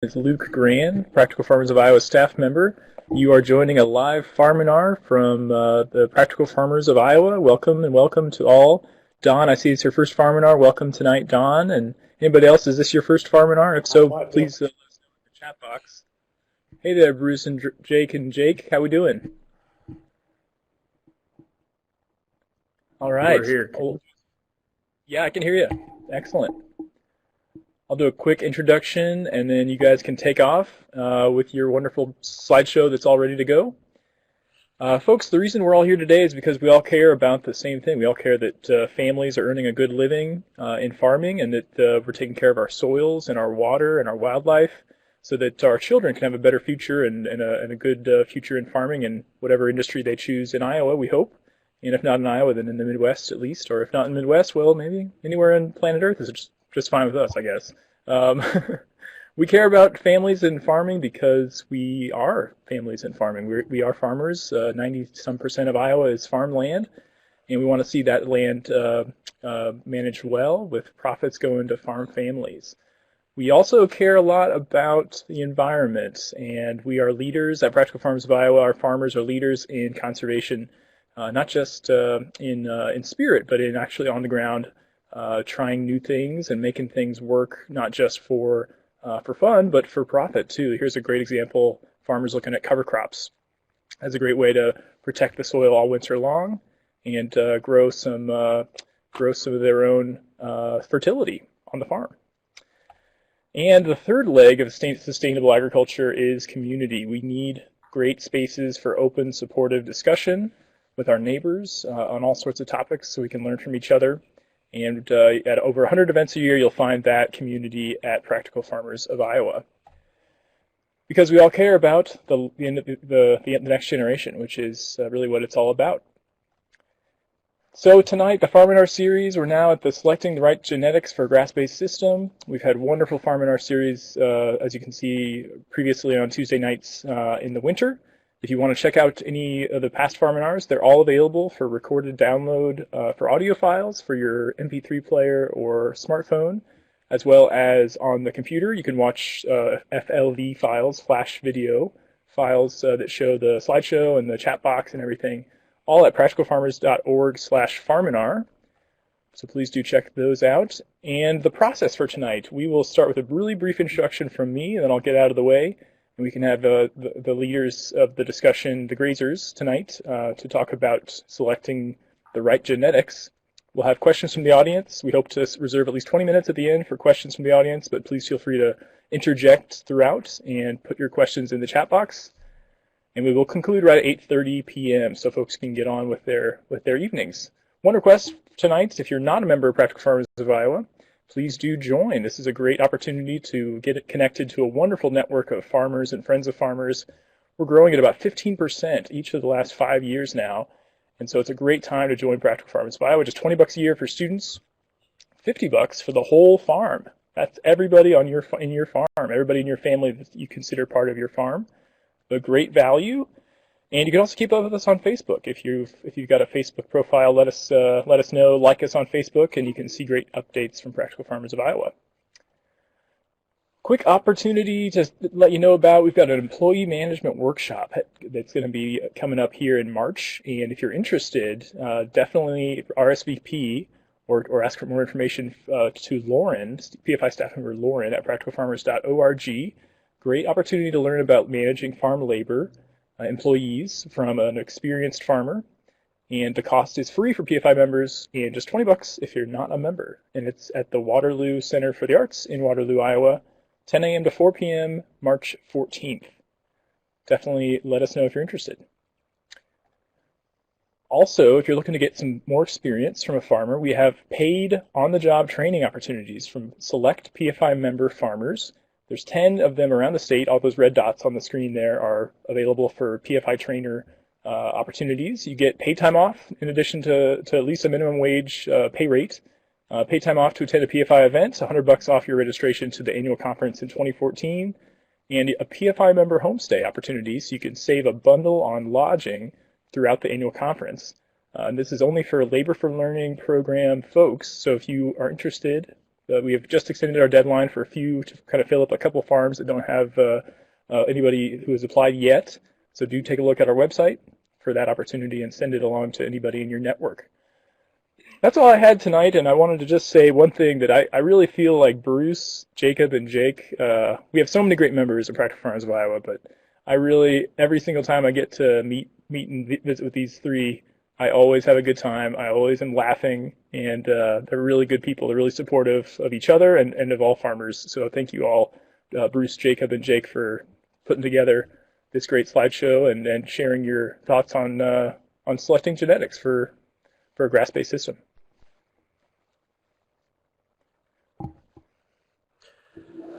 Is Luke Gran, Practical Farmers of Iowa staff member. You are joining a live Farminar from the Practical Farmers of Iowa. Welcome and welcome to all. Don, I see it's your first Farminar. Welcome tonight, Don. And anybody else, is this your first Farminar? If so, please let us know in the chat box. Hey there, Bruce and Jake. How we doing? All right. We're here. Yeah, I can hear you. Excellent. I'll do a quick introduction, and then you guys can take off with your wonderful slideshow that's all ready to go. Folks, the reason we're all here today is because we all care about the same thing. We all care that families are earning a good living in farming, and that we're taking care of our soils and our water and our wildlife so that our children can have a better future and a good future in farming and whatever industry they choose in Iowa, we hope. And if not in Iowa, then in the Midwest at least. Or if not in the Midwest, well, maybe anywhere on planet Earth is just fine with us, I guess. We care about families in farming because we are families in farming. We are farmers. 90-some% of Iowa is farmland, and we want to see that land managed well with profits going to farm families. We also care a lot about the environment, and we are leaders at Practical Farmers of Iowa. Our farmers are leaders in conservation, not just in spirit, but in actually on the ground. Trying new things and making things work not just for fun, but for profit too. Here's a great example: farmers looking at cover crops as a great way to protect the soil all winter long and grow some of their own fertility on the farm. And the third leg of sustainable agriculture is community. We need great spaces for open, supportive discussion with our neighbors on all sorts of topics so we can learn from each other. And at over 100 events a year, you'll find that community at Practical Farmers of Iowa. Because we all care about the next generation, which is really what it's all about. So tonight, the Farminar series, we're now at the selecting the right genetics for a grass-based system. We've had wonderful Farminar series, as you can see, previously on Tuesday nights in the winter. If you want to check out any of the past Farminars, they're all available for recorded download for audio files for your MP3 player or smartphone, as well as on the computer. You can watch FLV files, flash video files that show the slideshow and the chat box and everything, all at practicalfarmers.org/Farminar. So please do check those out. And the process for tonight, we will start with a really brief introduction from me, and then I'll get out of the way. And we can have the leaders of the discussion, the graziers, tonight to talk about selecting the right genetics. We'll have questions from the audience. We hope to reserve at least 20 minutes at the end for questions from the audience, but please feel free to interject throughout and put your questions in the chat box. And we will conclude right at 8:30 p.m. so folks can get on with their evenings. One request tonight: if you're not a member of Practical Farmers of Iowa, please do join. This is a great opportunity to get connected to a wonderful network of farmers and friends of farmers. We're growing at about 15% each of the last 5 years now, and so it's a great time to join Practical Farmers of Iowa. Just $20 a year for students, $50 for the whole farm. That's everybody in your farm, everybody in your family that you consider part of your farm. A great value. And you can also keep up with us on Facebook. If you've got a Facebook profile, let us know. Like us on Facebook, and you can see great updates from Practical Farmers of Iowa. Quick opportunity to let you know about: we've got an employee management workshop that's going to be coming up here in March. And if you're interested, definitely RSVP or ask for more information to Lauren, PFI staff member Lauren at practicalfarmers.org. Great opportunity to learn about managing farm labor. Employees from an experienced farmer, and the cost is free for PFI members and just $20 if you're not a member. And it's at the Waterloo Center for the Arts in Waterloo, Iowa, 10 a.m. to 4 p.m. March 14th. Definitely let us know if you're interested. Also, if you're looking to get some more experience from a farmer, we have paid on-the-job training opportunities from select PFI member farmers. There's 10 of them around the state. All those red dots on the screen there are available for PFI trainer opportunities. You get paid time off in addition to at least a minimum wage pay rate. Paid time off to attend a PFI event, $100 off your registration to the annual conference in 2014, and a PFI member homestay opportunity, so you can save a bundle on lodging throughout the annual conference. And this is only for Labor for Learning program folks, so if you are interested, We have just extended our deadline for a few to kind of fill up a couple farms that don't have anybody who has applied yet. So do take a look at our website for that opportunity and send it along to anybody in your network. That's all I had tonight, and I wanted to just say one thing that I really feel like Bruce, Jacob, and Jake, we have so many great members of Practical Farmers of Iowa, but I really, every single time I get to meet and visit with these three, I always have a good time. I always am laughing, and they're really good people. They're really supportive of each other and of all farmers. So thank you all, Bruce, Jacob, and Jake, for putting together this great slideshow and sharing your thoughts on selecting genetics for a grass-based system.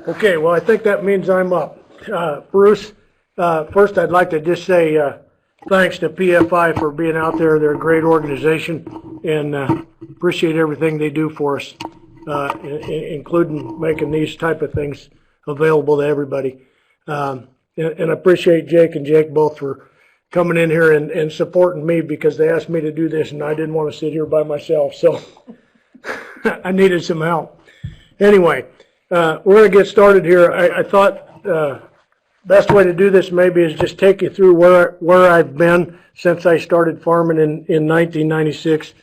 Okay, well, I think that means I'm up. Bruce, first I'd like to just say thanks to PFI for being out there. They're a great organization, and appreciate everything they do for us, including making these type of things available to everybody. And I appreciate Jake and Jake both for coming in here and supporting me, because they asked me to do this, and I didn't want to sit here by myself, so I needed some help. Anyway, we're going to get started here. I thought best way to do this maybe is just take you through where I've been since I started farming in 1996,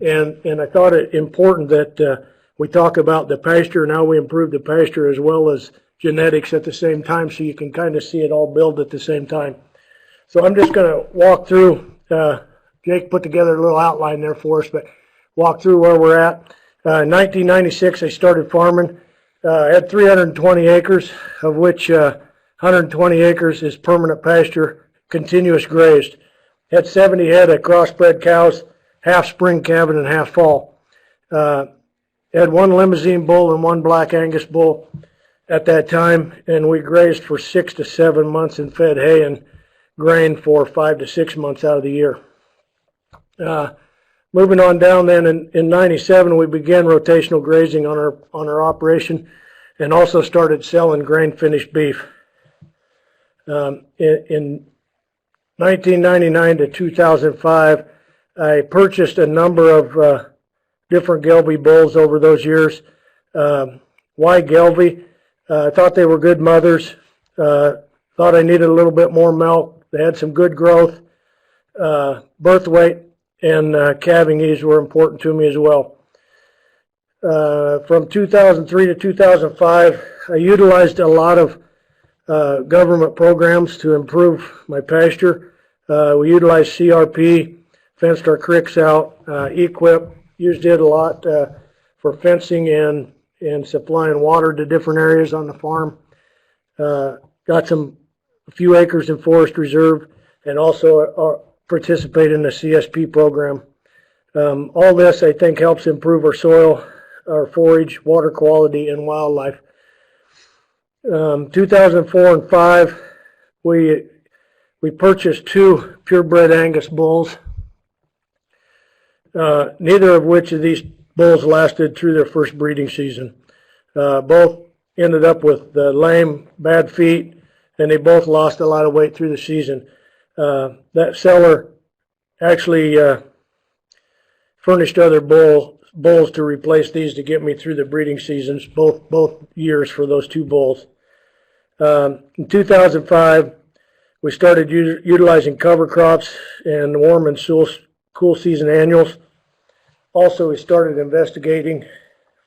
and I thought it important that we talk about the pasture and how we improve the pasture as well as genetics at the same time, so you can kind of see it all build at the same time. So I'm just going to walk through. Jake put together a little outline there for us, but walk through where we're at. In 1996, I started farming. I had 320 acres, of which 120 acres is permanent pasture, continuous grazed. Had 70 head of crossbred cows, half spring calving and half fall. Had one limousine bull and one black Angus bull at that time, and we grazed for 6 to 7 months and fed hay and grain for 5 to 6 months out of the year. Moving on down then, in 97, we began rotational grazing on our operation, and also started selling grain finished beef. In 1999 to 2005, I purchased a number of different Gelbvieh bulls over those years. Why Gelbvieh? I thought they were good mothers. Thought I needed a little bit more milk. They had some good growth. Birth weight and calving ease were important to me as well. From 2003 to 2005, I utilized a lot of government programs to improve my pasture. We utilized CRP, fenced our creeks out, EQIP, used it a lot for fencing and supplying water to different areas on the farm. Got a few acres in forest reserve, and also participate in the CSP program. All this, I think, helps improve our soil, our forage, water quality, and wildlife. 2004 and 5, we purchased 2 purebred Angus bulls, neither of which of these bulls lasted through their first breeding season. Both ended up with lame, bad feet, and they both lost a lot of weight through the season. That seller actually furnished other bulls to replace these to get me through the breeding seasons, both years for those 2 bulls. In 2005, we started utilizing cover crops and warm and cool season annuals. Also, we started investigating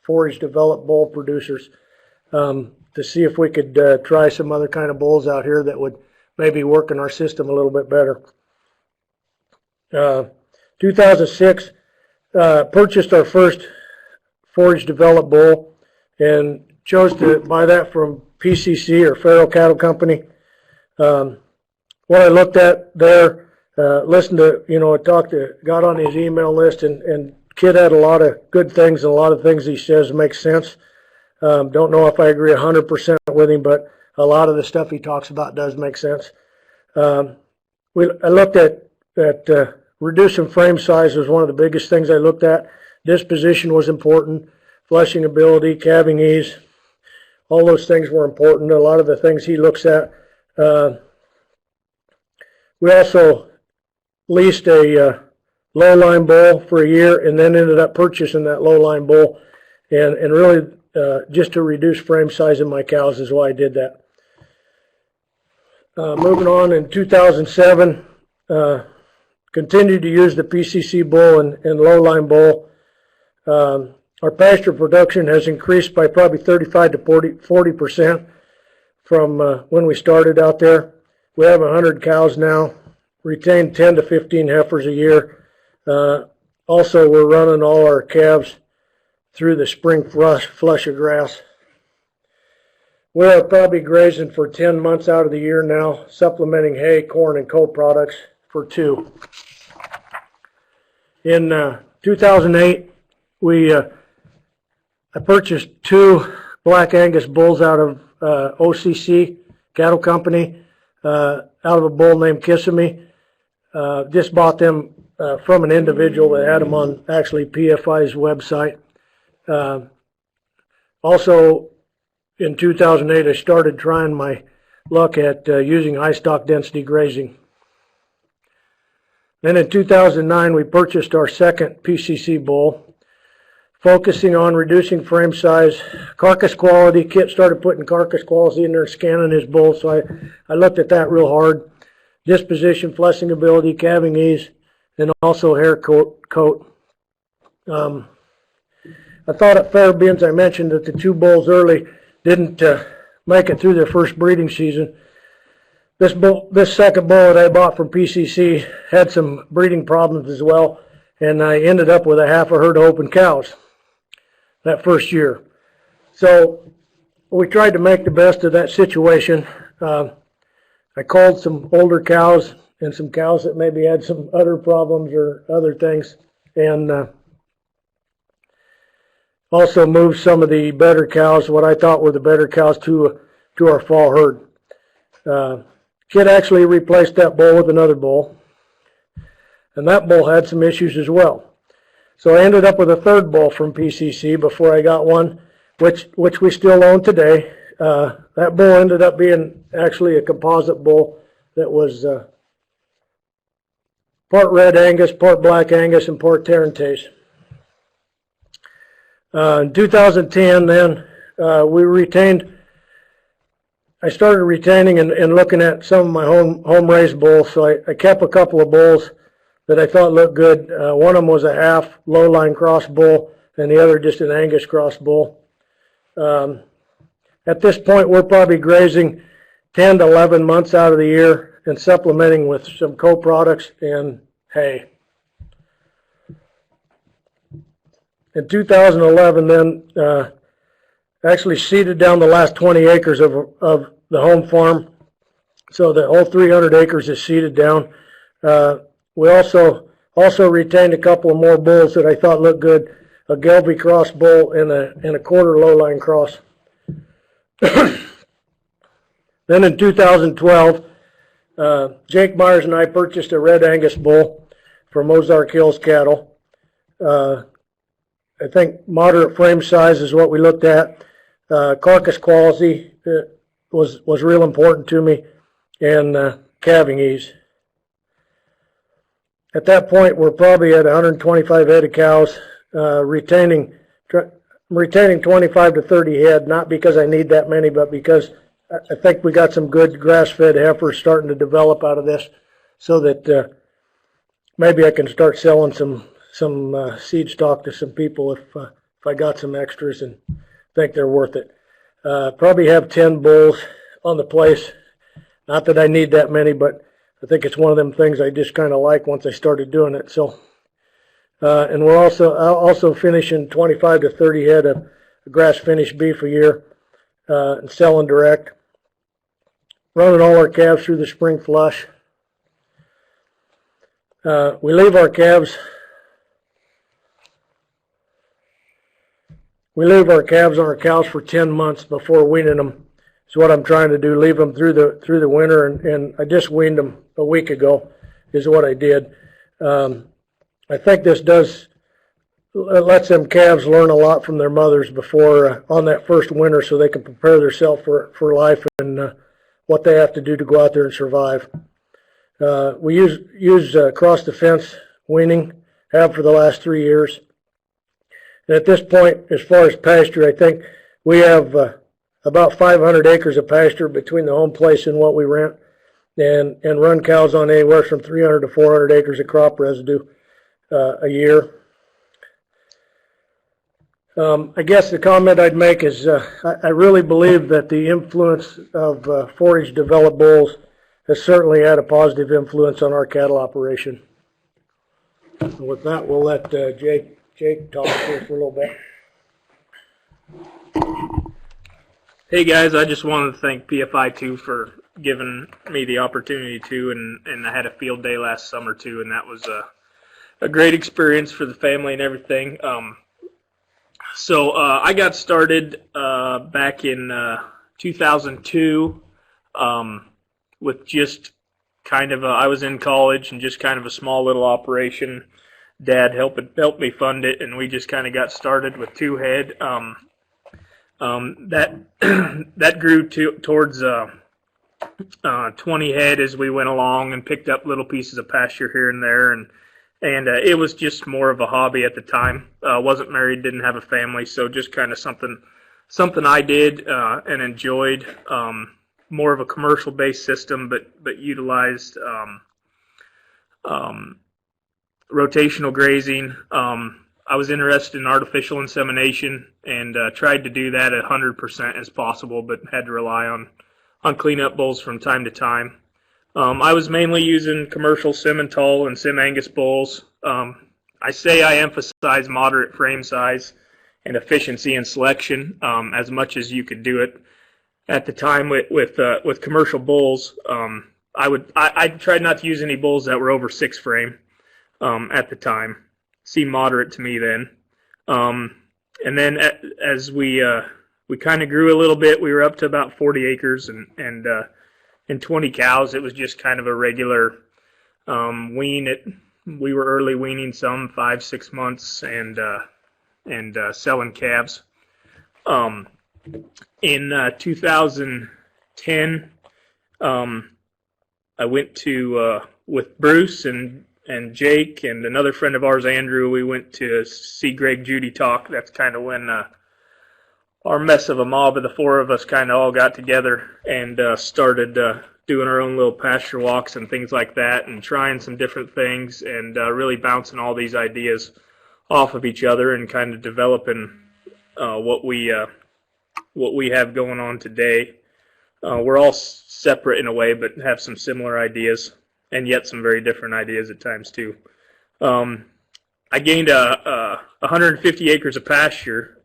forage developed bull producers to see if we could try some other kind of bulls out here that would maybe work in our system a little bit better. 2006, purchased our first forage developed bull and chose to buy that from PCC, or Faro Cattle Company. What I looked at there, listened to, I got on his email list, and Kid had a lot of good things, and a lot of things he says make sense. Don't know if I agree 100% with him, but a lot of the stuff he talks about does make sense. I looked at reducing frame size was one of the biggest things I looked at. Disposition was important, fleshing ability, calving ease. All those things were important. A lot of the things he looks at. We also leased a low-line bull for a year, and then ended up purchasing that low-line bull. And really, just to reduce frame size in my cows is why I did that. Moving on, in 2007, continued to use the PCC bull and low-line bull. Our pasture production has increased by probably 35 to 40% from when we started out there. We have 100 cows now, retain 10 to 15 heifers a year. Also, we're running all our calves through the spring flush of grass. We are probably grazing for 10 months out of the year now, supplementing hay, corn, and co-products for 2. In 2008, I purchased 2 Black Angus bulls out of OCC Cattle Company, out of a bull named Kissimmee. Just bought them from an individual that had them on actually PFI's website. Also, in 2008, I started trying my luck at using high stock density grazing. Then in 2009, we purchased our second PCC bull, focusing on reducing frame size, carcass quality. Kit started putting carcass quality in there, scanning his bull, so I looked at that real hard. Disposition, fleshing ability, calving ease, and also hair coat. I thought it fair, being I mentioned that the 2 bulls early didn't make it through their first breeding season. This second bull that I bought from PCC had some breeding problems as well, and I ended up with a half a herd of open cows that first year. So we tried to make the best of that situation. I called some older cows and some cows that maybe had some other problems or other things, and also moved some of the better cows, what I thought were the better cows, to our fall herd. Kid actually replaced that bull with another bull, and that bull had some issues as well. So I ended up with a third bull from PCC before I got one, which we still own today. That bull ended up being actually a composite bull that was part Red Angus, part Black Angus, and part Tarentaise. In 2010, then, I started retaining and looking at some of my home-raised bulls, so I kept a couple of bulls that I thought looked good. One of them was a half low-line cross bull, and the other just an Angus cross bull. At this point, we're probably grazing 10 to 11 months out of the year and supplementing with some co-products and hay. In 2011, then, actually seeded down the last 20 acres of the home farm. So the whole 300 acres is seeded down. We also retained a couple of more bulls that I thought looked good, a Gelby cross bull and a quarter low-line cross. Then in 2012, Jake Byers and I purchased a Red Angus bull from Ozark Hills Cattle. I think moderate frame size is what we looked at. Carcass quality was real important to me, and calving ease. At that point, we're probably at 125 head of cows, retaining 25 to 30 head, not because I need that many, but because I think we got some good grass-fed heifers starting to develop out of this, so that maybe I can start selling some seed stock to some people if I got some extras and think they're worth it. Probably have 10 bulls on the place. Not that I need that many, but I think it's one of them things I just kind of like once I started doing it. So, and we're also finishing 25 to 30 head of grass-finished beef a year and selling direct. Running all our calves through the spring flush. We leave our calves on our cows for 10 months before weaning them. Is what I'm trying to do. Leave them through the winter, and I just weaned them a week ago. Is what I did. I think this lets them calves learn a lot from their mothers before on that first winter, so they can prepare themselves for life and what they have to do to go out there and survive. We use across the fence weaning, have for the last 3 years. And at this point, as far as pasture, I think We have about 500 acres of pasture between the home place and what we rent, and run cows on anywhere from 300 to 400 acres of crop residue a year. I guess the comment I'd make is I really believe that the influence of forage developed bulls has certainly had a positive influence on our cattle operation. And with that, we'll let Jake talk to us for a little bit. Hey guys, I just wanted to thank PFI too for giving me the opportunity to, and I had a field day last summer too, and that was a great experience for the family and everything. So I got started back in 2002 with just kind of I was in college and just kind of a small little operation. Dad helped me fund it, and we just kind of got started with 2 head. That grew towards 20 head as we went along, and picked up little pieces of pasture here and there, and it was just more of a hobby at the time. Wasn't married, didn't have a family, so just kind of something I did and enjoyed. More of a commercial based system, but utilized rotational grazing. I was interested in artificial insemination and tried to do that 100% as possible, but had to rely on cleanup bulls from time to time. I was mainly using commercial Simmental and Sim Angus bulls. I say I emphasize moderate frame size and efficiency in selection as much as you could do it at the time with commercial bulls. I tried not to use any bulls that were over 6 frame at the time. Seemed moderate to me then. And then as we kind of grew a little bit, we were up to about 40 acres and 20 cows. It was just kind of a regular wean. We were early weaning some 5-6 months and selling calves. In 2010, I went to with Bruce and Jake and another friend of ours, Andrew. We went to see Greg Judy talk. That's kind of when our mess of a mob of the 4 of us kind of all got together and started doing our own little pasture walks and things like that, and trying some different things, and really bouncing all these ideas off of each other, and kind of developing what we have going on today. We're all separate in a way, but have some similar ideas, and yet some very different ideas at times too. I gained 150 acres of pasture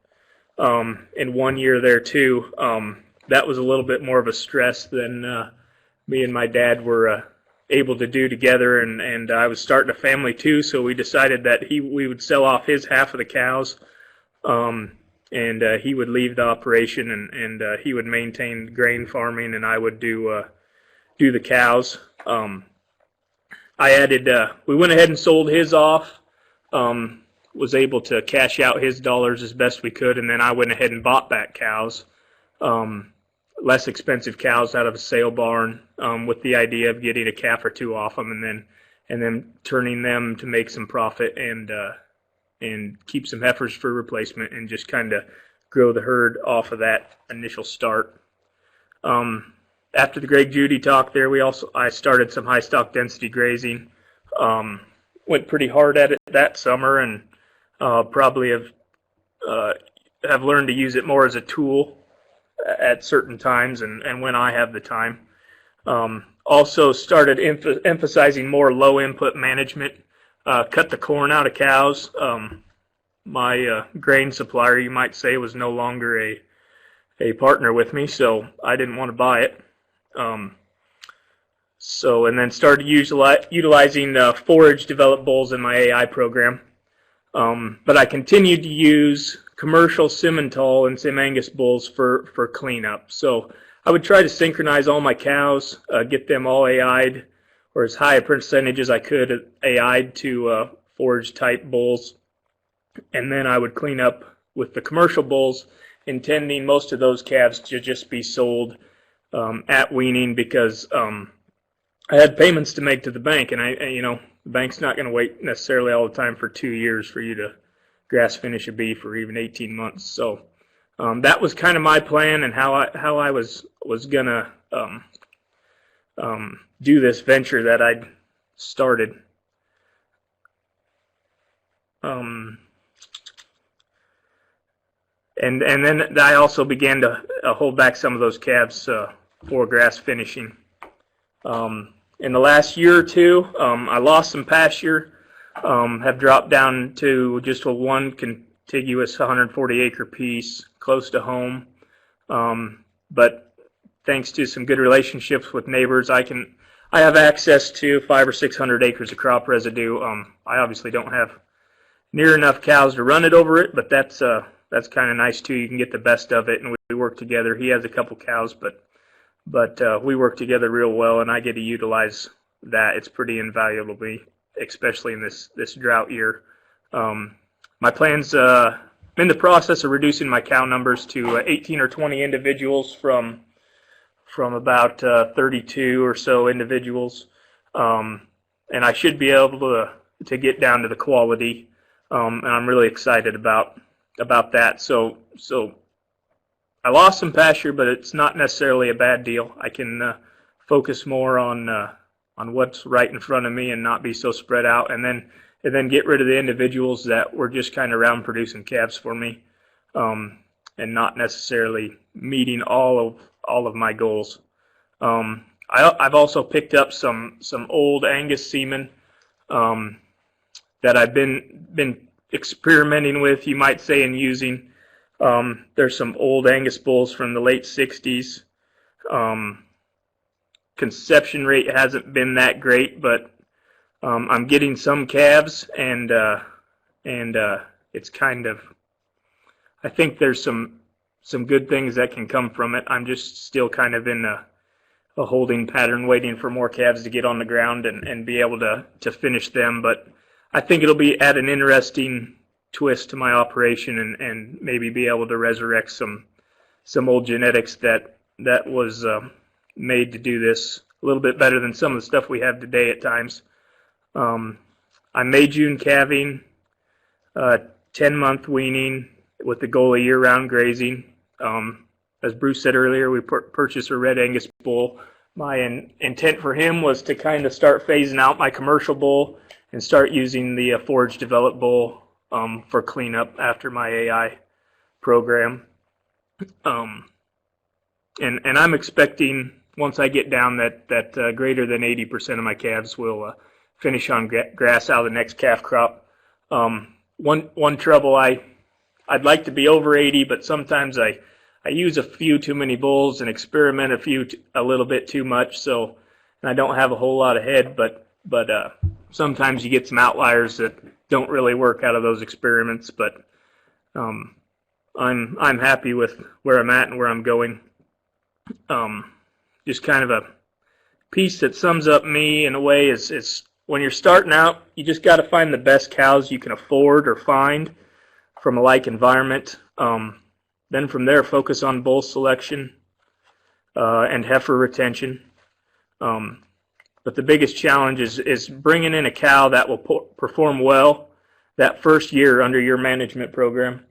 in 1 year there too. That was a little bit more of a stress than me and my dad were able to do together, and I was starting a family too, so we decided that we would sell off his half of the cows, and he would leave the operation, and he would maintain grain farming, and I would do the cows. We went ahead and sold his off, was able to cash out his dollars as best we could, and then I went ahead and bought back cows, less expensive cows out of a sale barn, with the idea of getting a calf or 2 off them, and then turning them to make some profit and keep some heifers for replacement, and just kind of grow the herd off of that initial start. After the Greg Judy talk there, I started some high stock density grazing. Went pretty hard at it that summer, and probably have learned to use it more as a tool at certain times and when I have the time. Also started emphasizing more low input management. Cut the corn out of cows. My grain supplier, you might say, was no longer a partner with me, so I didn't want to buy it. And then started utilizing forage developed bulls in my AI program. But I continued to use commercial Simmental and Sim Angus bulls for cleanup. So I would try to synchronize all my cows, get them all AI'd, or as high a percentage as I could AI'd to forage type bulls. And then I would clean up with the commercial bulls, intending most of those calves to just be sold at weaning, because I had payments to make to the bank, and the bank's not going to wait necessarily all the time for 2 years for you to grass finish a beef, or even 18 months. So that was kind of my plan and how I was gonna do this venture that I'd started. And then I also began to hold back some of those calves for grass finishing. In the last year or two, I lost some pasture, have dropped down to just a one contiguous 140-acre piece close to home. But thanks to some good relationships with neighbors, I have access to 500 or 600 acres of crop residue. I obviously don't have near enough cows to run it over it, but that's kind of nice too. You can get the best of it, and we work together. He has a couple cows, but we work together real well, and I get to utilize that. It's pretty invaluable to me, especially in this drought year. My plans, I'm in the process of reducing my cow numbers to 18 or 20 individuals from about 32 or so individuals, and I should be able to get down to the quality, and I'm really excited about that. So I lost some pasture, but it's not necessarily a bad deal. I can focus more on what's right in front of me and not be so spread out, and then get rid of the individuals that were just kind of around producing calves for me, and not necessarily meeting all of my goals. I've also picked up some old Angus semen that I've been experimenting with, you might say, and using. There's some old Angus bulls from the late 60s. Conception rate hasn't been that great, but I'm getting some calves, and it's kind of, I think there's some good things that can come from it. I'm just still kind of in a holding pattern, waiting for more calves to get on the ground and be able to finish them. But I think it'll be at an interesting twist to my operation, and maybe be able to resurrect some old genetics that was made to do this a little bit better than some of the stuff we have today at times. I'm May June calving, 10-month weaning with the goal of year-round grazing. As Bruce said earlier, we purchased a red Angus bull. My intent for him was to kind of start phasing out my commercial bull and start using the forage developed bull for cleanup after my AI program. And I'm expecting, once I get down, that greater than 80% of my calves will finish on grass out of the next calf crop. One trouble, I'd like to be over 80, but sometimes I use a few too many bulls and experiment a little bit too much, so I don't have a whole lot of head, but sometimes you get some outliers that don't really work out of those experiments. But I'm happy with where I'm at and where I'm going. Just kind of a piece that sums up me in a way is when you're starting out, you just got to find the best cows you can afford or find from a like environment. Then from there, focus on bull selection and heifer retention. But the biggest challenge is bringing in a cow that will perform well that first year under your management program.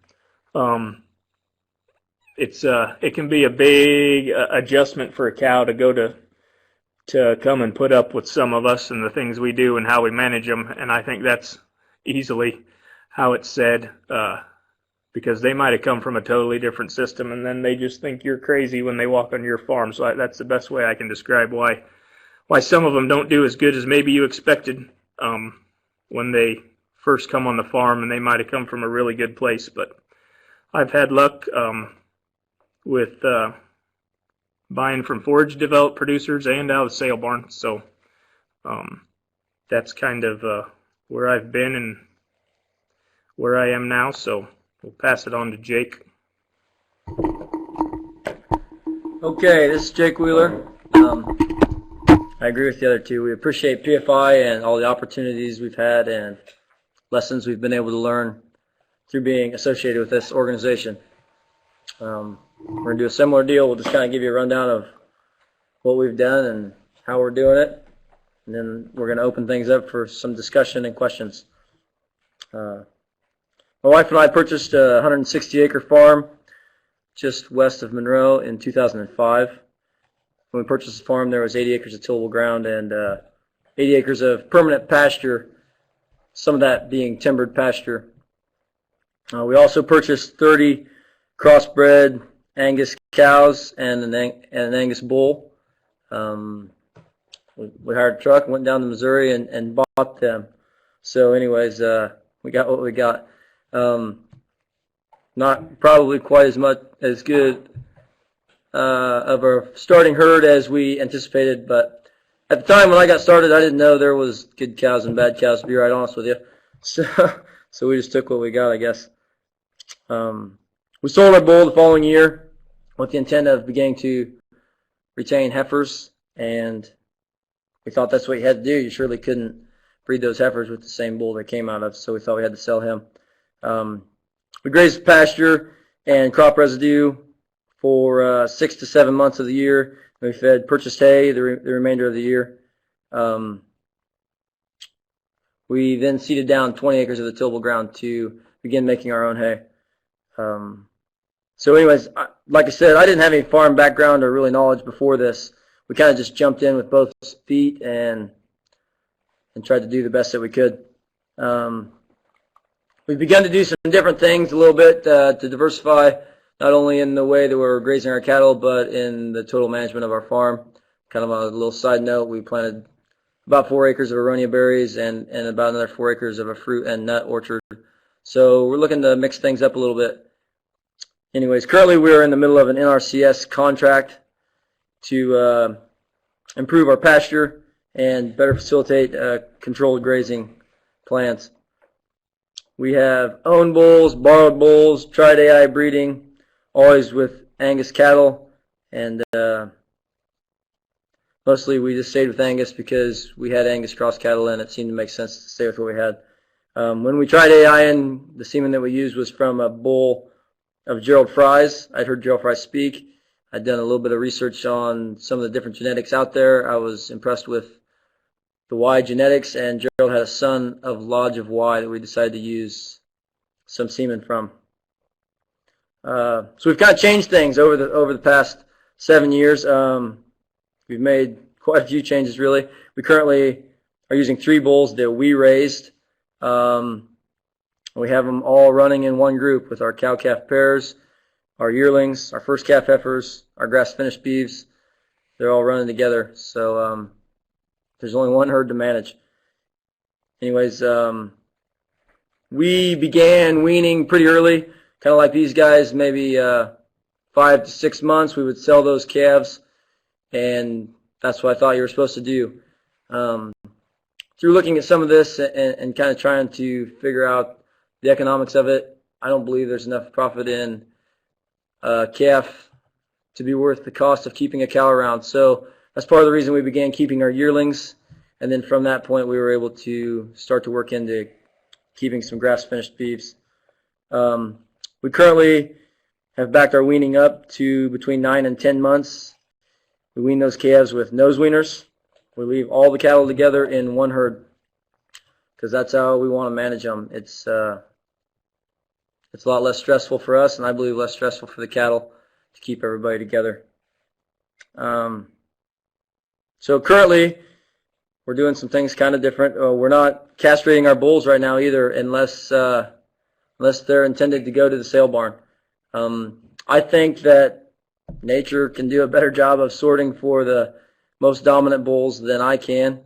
It can be a big adjustment for a cow to go to come and put up with some of us and the things we do and how we manage them. And I think that's easily how it's said, because they might have come from a totally different system, and then they just think you're crazy when they walk on your farm. So that's the best way I can describe why some of them don't do as good as maybe you expected when they first come on the farm, and they might have come from a really good place. But I've had luck with buying from forage developed producers and out of the sale barn. So that's kind of where I've been and where I am now. So we'll pass it on to Jake. Okay, this is Jake Wheeler. I agree with the other two. We appreciate PFI and all the opportunities we've had and lessons we've been able to learn through being associated with this organization. We're going to do a similar deal. We'll just kind of give you a rundown of what we've done and how we're doing it. And then we're going to open things up for some discussion and questions. My wife and I purchased a 160-acre farm just west of Monroe in 2005. When we purchased the farm, there was 80 acres of tillable ground and 80 acres of permanent pasture, some of that being timbered pasture. We also purchased 30 crossbred Angus cows and an Angus bull. We hired a truck, went down to Missouri, and bought them. So anyways, we got what we got. Not probably quite as good of a starting herd as we anticipated, but at the time when I got started, I didn't know there was good cows and bad cows, to be right honest with you. So we just took what we got, I guess. We sold our bull the following year with the intent of beginning to retain heifers, and we thought that's what you had to do. You surely couldn't breed those heifers with the same bull they came out of, so we thought we had to sell him. We grazed pasture and crop residue for 6 to 7 months of the year. We fed purchased hay the remainder of the year. We then seeded down 20 acres of the tillable ground to begin making our own hay. So anyways, like I said, I didn't have any farm background or really knowledge before this. We kind of just jumped in with both feet and tried to do the best that we could. We've begun to do some different things a little bit to diversify, not only in the way that we're grazing our cattle, but in the total management of our farm. Kind of on a little side note, we planted about 4 acres of aronia berries and about another 4 acres of a fruit and nut orchard. So we're looking to mix things up a little bit. Anyways, currently we're in the middle of an NRCS contract to improve our pasture and better facilitate controlled grazing plans. We have owned bulls, borrowed bulls, tried AI breeding, always with Angus cattle, and mostly we just stayed with Angus because we had Angus cross cattle and it seemed to make sense to stay with what we had. When we tried AI, and the semen that we used was from a bull of Gerald Fry's. I'd heard Gerald Fry speak. I'd done a little bit of research on some of the different genetics out there. I was impressed with the Y genetics, and Gerald had a son of Lodge of Y that we decided to use some semen from. So we've kind of changed things over the past 7 years. We've made quite a few changes, really. We currently are using 3 bulls that we raised. We have them all running in one group with our cow-calf pairs, our yearlings, our first calf heifers, our grass-finished beeves. They're all running together, so there's only one herd to manage. Anyways, we began weaning pretty early, kind of like these guys, maybe 5 to 6 months. We would sell those calves, and that's what I thought you were supposed to do. Through looking at some of this and kind of trying to figure out the economics of it, I don't believe there's enough profit in a calf to be worth the cost of keeping a cow around. So that's part of the reason we began keeping our yearlings, and then from that point we were able to start to work into keeping some grass-finished beeves. We currently have backed our weaning up to between 9 and 10 months. We wean those calves with nose weaners. We leave all the cattle together in one herd because that's how we want to manage them. It's a lot less stressful for us, and I believe less stressful for the cattle to keep everybody together. So currently, we're doing some things kind of different. We're not castrating our bulls right now either, unless they're intended to go to the sale barn. I think that nature can do a better job of sorting for the most dominant bulls than I can,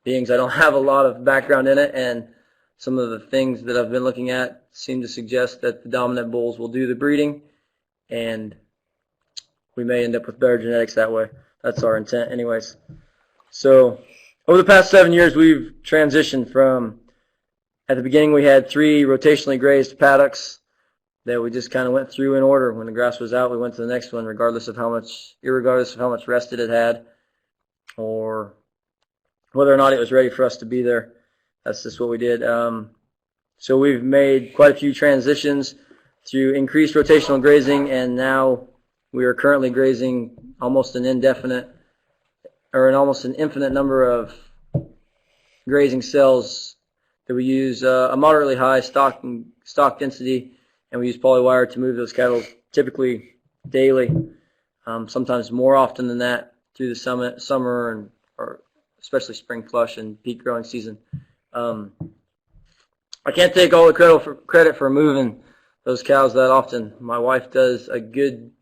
being I don't have a lot of background in it, and some of the things that I've been looking at seem to suggest that the dominant bulls will do the breeding, and we may end up with better genetics that way. That's our intent anyways. So over the past 7 years, we've transitioned from, at the beginning we had 3 rotationally grazed paddocks that we just kind of went through in order. When the grass was out, we went to the next one, irregardless of how much rest it had or whether or not it was ready for us to be there. That's just what we did. So we've made quite a few transitions through increased rotational grazing, and now we are currently grazing almost an infinite number of grazing cells that we use a moderately high stock density and we use polywire to move those cattle typically daily, sometimes more often than that through the summer and or especially spring flush and peak growing season. I can't take all the credit for moving those cows that often. My wife does a good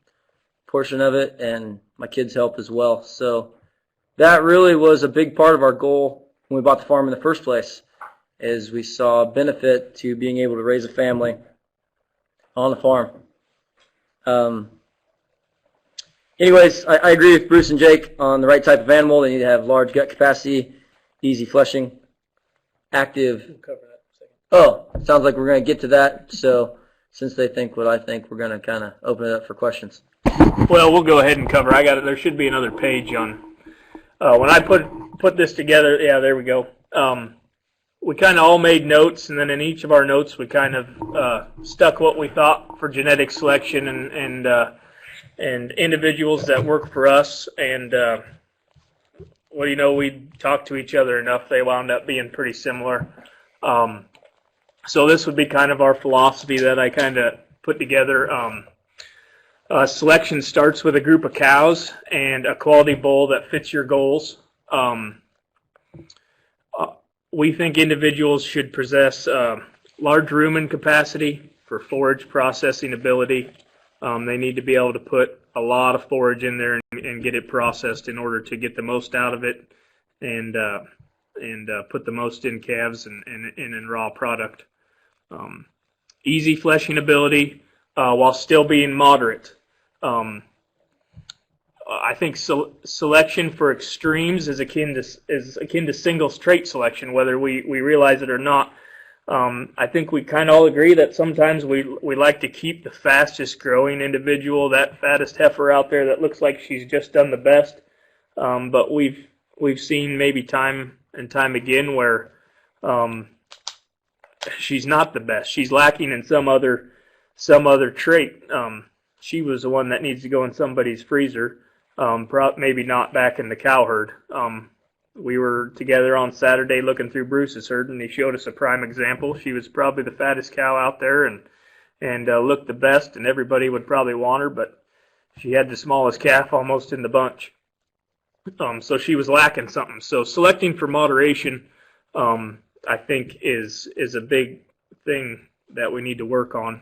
portion of it, and my kids help as well. So that really was a big part of our goal when we bought the farm in the first place, is we saw a benefit to being able to raise a family on the farm. Anyways, I agree with Bruce and Jake on the right type of animal. They need to have large gut capacity, easy flushing, active. We'll cover that in a second. Oh, sounds like we're going to get to that. So since they think what I think, we're going to kind of open it up for questions. Well, we'll go ahead and cover. I got it. There should be another page on when I put this together. Yeah, there we go. We kind of all made notes, and then in each of our notes, we kind of stuck what we thought for genetic selection and individuals that work for us. And well, you know, we talked to each other enough; they wound up being pretty similar. So this would be kind of our philosophy that I kind of put together. Selection starts with a group of cows and a quality bull that fits your goals. We think individuals should possess large rumen capacity for forage processing ability. They need to be able to put a lot of forage in there and get it processed in order to get the most out of it and put the most in calves and in raw product. Easy fleshing ability while still being moderate. I think selection for extremes is akin to single trait selection, whether we realize it or not. I think we kind of all agree that sometimes we like to keep the fastest growing individual, that fattest heifer out there that looks like she's just done the best. But we've seen maybe time and time again where she's not the best. She's lacking in some other trait. She was the one that needs to go in somebody's freezer. Maybe not back in the cowherd. We were together on Saturday looking through Bruce's herd, and he showed us a prime example. She was probably the fattest cow out there and looked the best, and everybody would probably want her, but she had the smallest calf almost in the bunch. So she was lacking something. So selecting for moderation, I think, is a big thing that we need to work on.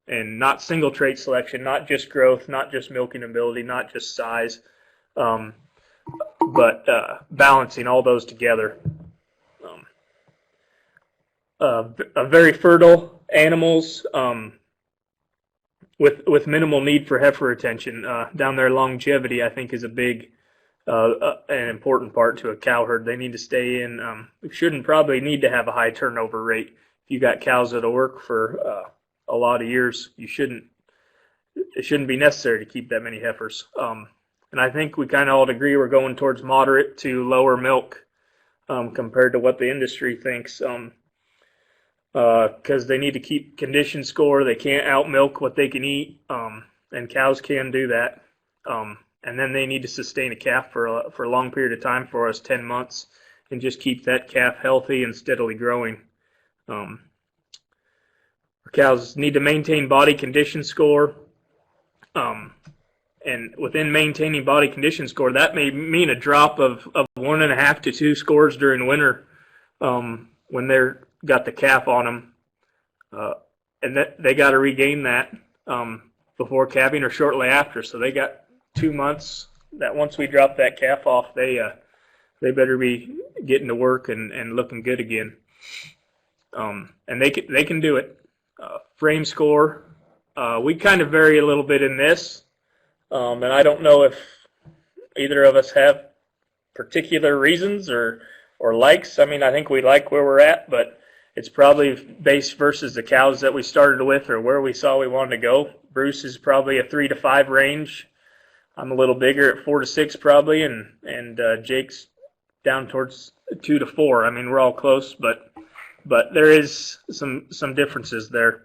And not single trait selection, not just growth, not just milking ability, not just size, but balancing all those together. Very fertile animals with minimal need for heifer attention. Down there, longevity, I think, is a big an important part to a cow herd. They need to stay in. We shouldn't probably need to have a high turnover rate. If you got cows that'll work for a lot of years, it shouldn't be necessary to keep that many heifers. And I think we kind of all agree we're going towards moderate to lower milk compared to what the industry thinks, because they need to keep condition score. They can't out milk what they can eat, and cows can do that. And then they need to sustain a calf for a long period of time, for us 10 months, and just keep that calf healthy and steadily growing. Cows need to maintain body condition score, and within maintaining body condition score, that may mean a drop of 1.5 to 2 scores during winter when they're got the calf on them, and that they got to regain that before calving or shortly after. So they got 2 months that once we drop that calf off, they better be getting to work and looking good again, and they can do it. Frame score, we kind of vary a little bit in this, and I don't know if either of us have particular reasons or likes. I mean, I think we like where we're at, but it's probably based versus the cows that we started with or where we saw we wanted to go. Bruce is probably a 3 to 5 range. I'm a little bigger at 4 to 6 probably, and Jake's down towards 2 to 4. I mean, we're all close, but there is some differences there.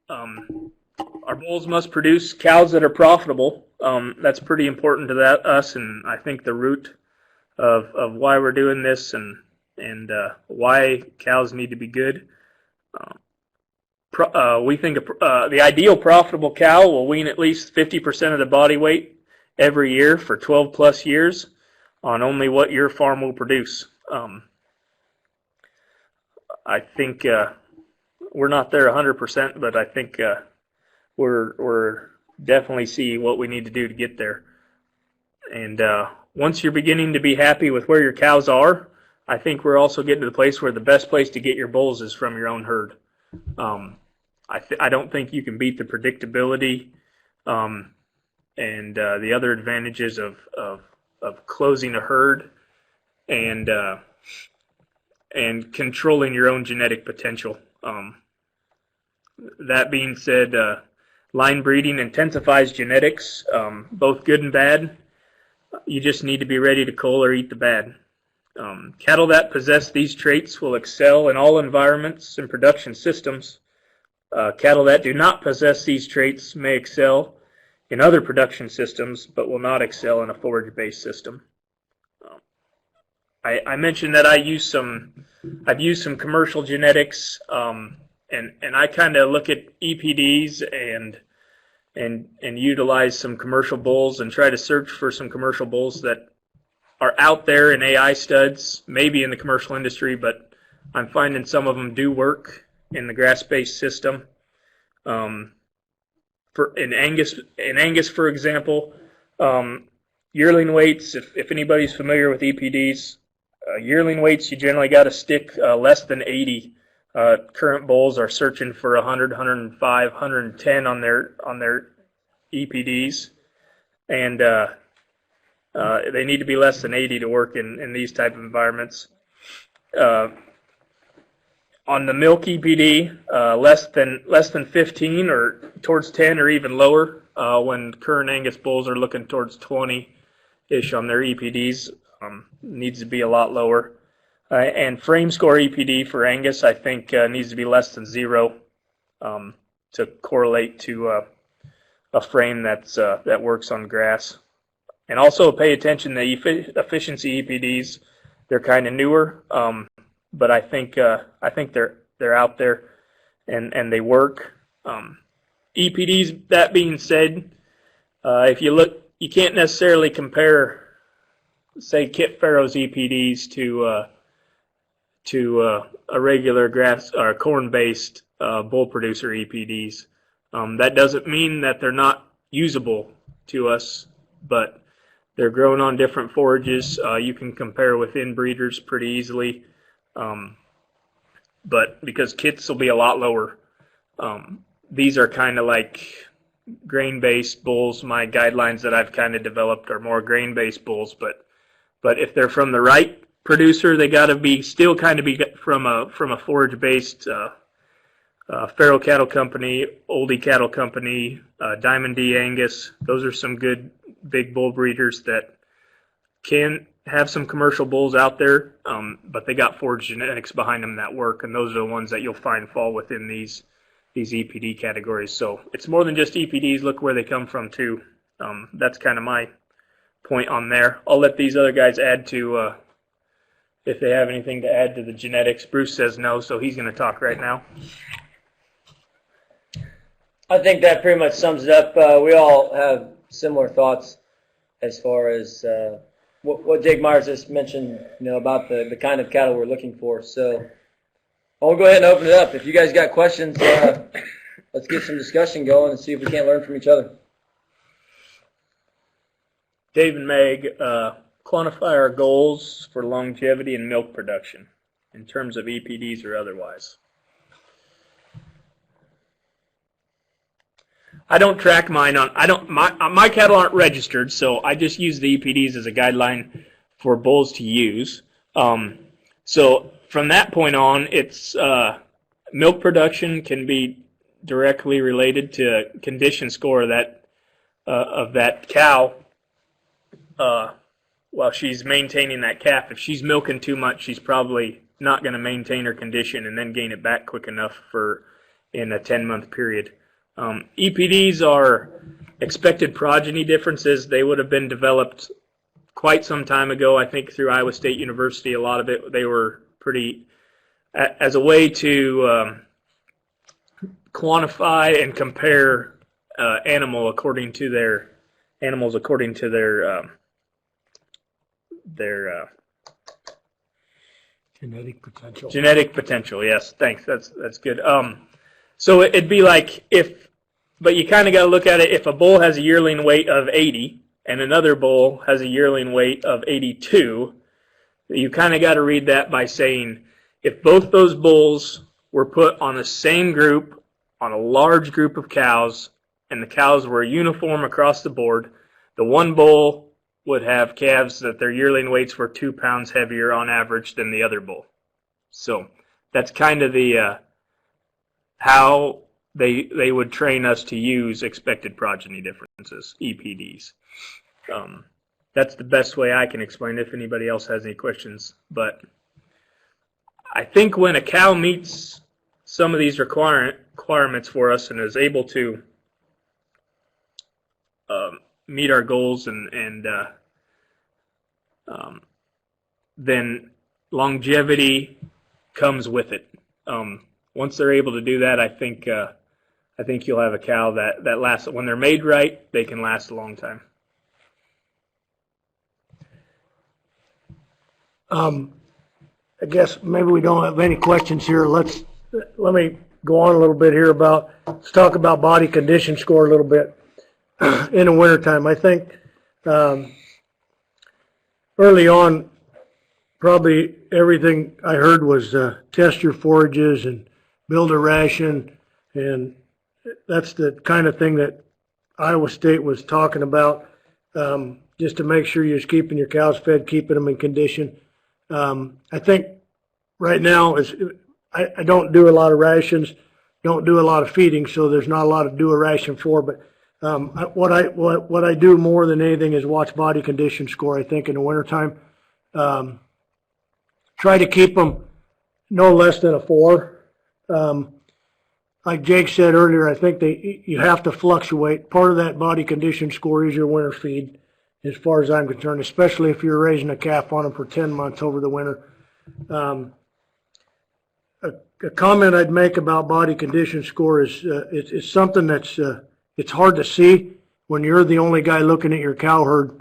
Our bulls must produce cows that are profitable. That's pretty important to us, and I think the root of why we're doing this and why cows need to be good. we think the ideal profitable cow will wean at least 50% of the body weight every year for 12 plus years on only what your farm will produce. I think we're not there 100%, but I think we're definitely see what we need to do to get there. And once you're beginning to be happy with where your cows are, I think we're also getting to the place where the best place to get your bulls is from your own herd. I don't think you can beat the predictability and the other advantages of closing a herd and controlling your own genetic potential. That being said, line breeding intensifies genetics, both good and bad. You just need to be ready to cull or eat the bad. Cattle that possess these traits will excel in all environments and production systems. Cattle that do not possess these traits may excel in other production systems, but will not excel in a forage-based system. I mentioned that I've used some commercial genetics, and I kind of look at EPDs and utilize some commercial bulls and try to search for some commercial bulls that are out there in AI studs, maybe in the commercial industry, but I'm finding some of them do work in the grass-based system. In Angus, for example, yearling weights. If anybody's familiar with EPDs, yearling weights you generally got to stick less than 80. Current bulls are searching for 100, 105, 110 on their EPDs, and they need to be less than 80 to work in these type of environments. On the milk EPD, less than 15 or towards 10 or even lower. When current Angus bulls are looking towards 20-ish on their EPDs, needs to be a lot lower. And frame score EPD for Angus, I think, needs to be less than 0 to correlate to a frame that works on grass. And also pay attention to efficiency EPDs. They're kind of newer, but I think they're out there and they work. EPDs. That being said, if you look, you can't necessarily compare, say, Kit Farrow's EPDs to a regular grass or corn-based bull producer EPDs. That doesn't mean that they're not usable to us, but they're grown on different forages. You can compare with inbreeders pretty easily, but because kits will be a lot lower. These are kind of like grain-based bulls. My guidelines that I've kind of developed are more grain-based bulls, but if they're from the right producer, they got to be still kind of be from a forage-based Farrow Cattle Company, Oldie Cattle Company, Diamond D Angus. Those are some good big bull breeders that can have some commercial bulls out there, but they got forage genetics behind them that work, and those are the ones that you'll find fall within these EPD categories. So it's more than just EPDs. Look where they come from too. That's kind of my point on there. I'll let these other guys add to if they have anything to add to the genetics. Bruce says no, so he's going to talk right now. I think that pretty much sums it up. We all have similar thoughts as far as what Jake Myers just mentioned, about the kind of cattle we're looking for. So I'll go ahead and open it up. If you guys got questions, let's get some discussion going and see if we can't learn from each other. Dave and Meg, quantify our goals for longevity and milk production in terms of EPDs or otherwise. I don't track mine my cattle aren't registered, so I just use the EPDs as a guideline for bulls to use. So from that point on, it's milk production can be directly related to condition score of that cow while she's maintaining that calf. If she's milking too much, she's probably not going to maintain her condition and then gain it back quick enough in a 10-month period. EPDs are expected progeny differences. They would have been developed quite some time ago, I think, through Iowa State University. A lot of it, they were pretty, as a way to quantify and compare animals according to their Genetic potential. genetic potential. Yes, thanks. That's good. So it'd be like but you kind of got to look at it. If a bull has a yearling weight of 80 and another bull has a yearling weight of 82, you kind of got to read that by saying, if both those bulls were put on the same group, on a large group of cows, and the cows were uniform across the board, the one bull would have calves that their yearling weights were 2 pounds heavier on average than the other bull. So that's kind of the how they would train us to use expected progeny differences, EPDs. That's the best way I can explain it if anybody else has any questions. But I think when a cow meets some of these requirements for us and is able to meet our goals and then longevity comes with it. Once they're able to do that, I think you'll have a cow that lasts. When they're made right, they can last a long time. I guess maybe we don't have any questions here. Let me go on a little bit here let's talk about body condition score a little bit in the wintertime. I think early on, probably everything I heard was test your forages and build a ration, and that's the kind of thing that Iowa State was talking about, just to make sure you're keeping your cows fed, keeping them in condition. I think right now I don't do a lot of rations, don't do a lot of feeding, so there's not a lot to do a ration for. But what I do more than anything is watch body condition score. I think in the wintertime, try to keep them no less than a 4. Like Jake said earlier, I think you have to fluctuate. Part of that body condition score is your winter feed, as far as I'm concerned, especially if you're raising a calf on them for 10 months over the winter. A comment I'd make about body condition score is it's something that's it's hard to see when you're the only guy looking at your cow herd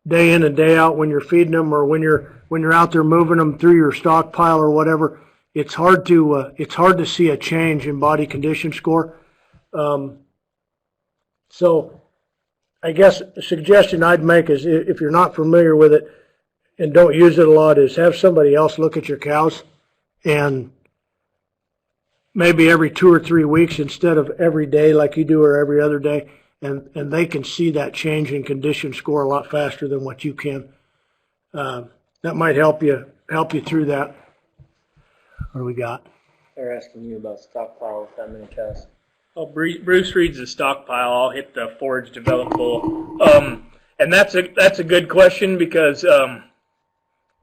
day in and day out, when you're feeding them or when you're out there moving them through your stockpile or whatever. It's hard to see a change in body condition score. So I guess a suggestion I'd make is, if you're not familiar with it and don't use it a lot, is have somebody else look at your cows, and maybe every 2 or 3 weeks instead of every day like you do, or every other day, and they can see that change in condition score a lot faster than what you can. That might help you through that. What do we got? They're asking you about stockpile with that many cows. Well, Bruce reads the stockpile. I'll hit the forage developable, and that's a good question, because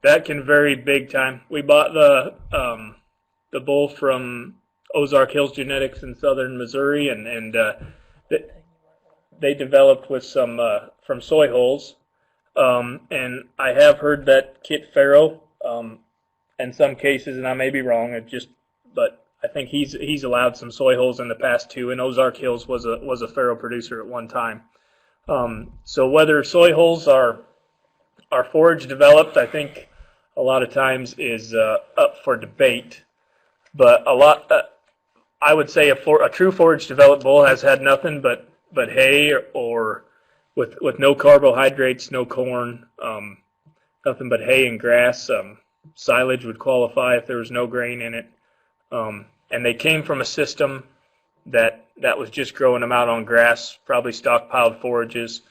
that can vary big time. We bought the bull from Ozark Hills Genetics in southern Missouri, and they developed with some from soy holes, and I have heard that Kit Farrow, in some cases, and I may be wrong, but I think he's allowed some soy holes in the past too, and Ozark Hills was a farrow producer at one time. So whether soy holes are forage developed, I think a lot of times is up for debate. But I would say a true forage developed bull has had nothing but hay, or with no carbohydrates, no corn, nothing but hay and grass. Silage would qualify if there was no grain in it. And they came from a system that was just growing them out on grass, probably stockpiled forages.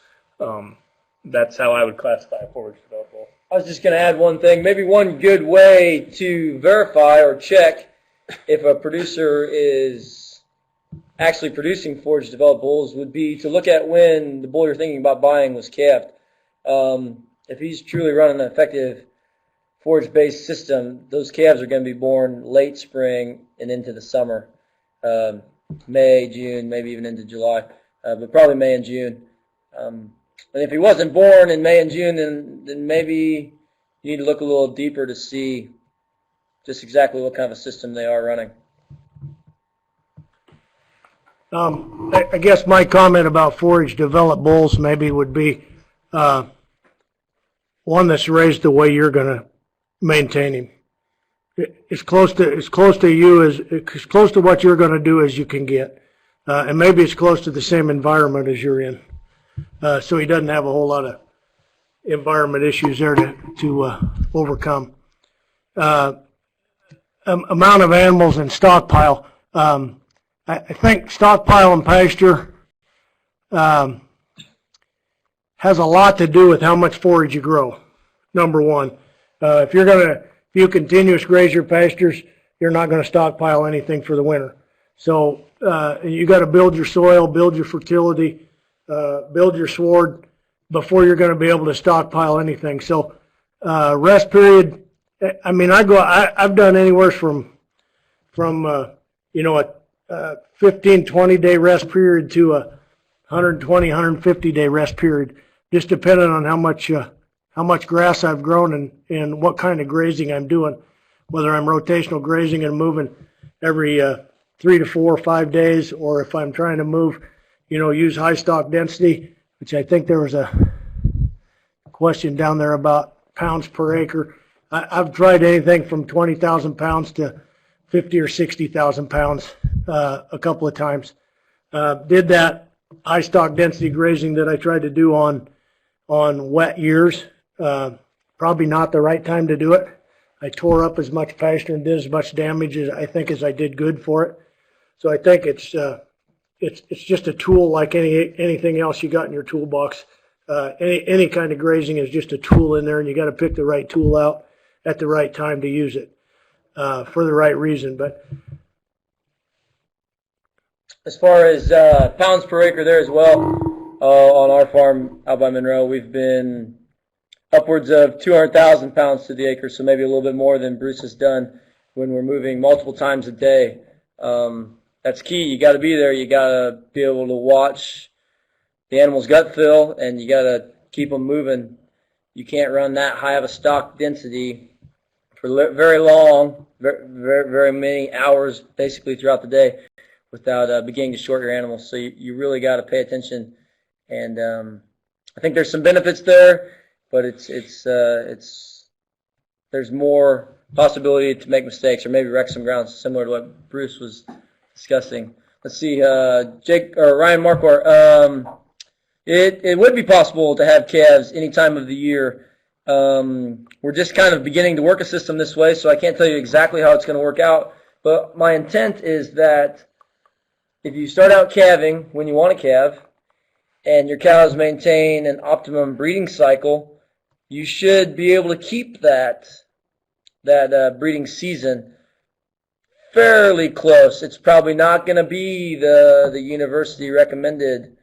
That's how I would classify a forage developed bull. I was just going to add one thing. Maybe one good way to verify or check if a producer is actually producing forage developed bulls would be to look at when the bull you're thinking about buying was calved. If he's truly running an effective forage-based system, those calves are going to be born late spring and into the summer, May, June, maybe even into July, but probably May and June. And if he wasn't born in May and June, then maybe you need to look a little deeper to see just exactly what kind of a system they are running. I guess my comment about forage developed bulls maybe would be one that's raised the way you're going to maintain him. As close to you as close to what you're going to do as you can get, and maybe it's close to the same environment as you're in, so he doesn't have a whole lot of environment issues there to overcome. Amount of animals in stockpile. I think stockpile and pasture has a lot to do with how much forage you grow. Number one, if you continuous graze your pastures, you're not going to stockpile anything for the winter. So you got to build your soil, build your fertility, build your sward before you're going to be able to stockpile anything. So rest period. I mean, I've done anywhere from a 15, 20-day rest period to a 120, 150-day rest period, just depending on how much grass I've grown and what kind of grazing I'm doing, whether I'm rotational grazing and moving every 3 to 4 or 5 days, or if I'm trying to move, use high stock density, which I think there was a question down there about pounds per acre. I've tried anything from 20,000 pounds to 50 or 60,000 pounds a couple of times. Did that high stock density grazing that I tried to do on wet years. Probably not the right time to do it. I tore up as much pasture and did as much damage as I did good for it. So I think it's just a tool like anything else you got in your toolbox. Any kind of grazing is just a tool in there, and you got to pick the right tool out at the right time to use it for the right reason. But as far as pounds per acre there as well, on our farm out by Monroe, we've been upwards of 200,000 pounds to the acre, so maybe a little bit more than Bruce has done when we're moving multiple times a day. That's key. You got to be there. You got to be able to watch the animal's gut fill, and you got to keep them moving. You can't run that high of a stock density for very long, very many hours, basically throughout the day, without beginning to short your animals. So you really got to pay attention, and I think there's some benefits there, but there's more possibility to make mistakes or maybe wreck some ground, similar to what Bruce was discussing. Let's see, Jake or Ryan Marquardt. It would be possible to have calves any time of the year. We're just kind of beginning to work a system this way, so I can't tell you exactly how it's going to work out. But my intent is that if you start out calving when you want to calve, and your cows maintain an optimum breeding cycle, you should be able to keep that breeding season fairly close. It's probably not going to be the university recommended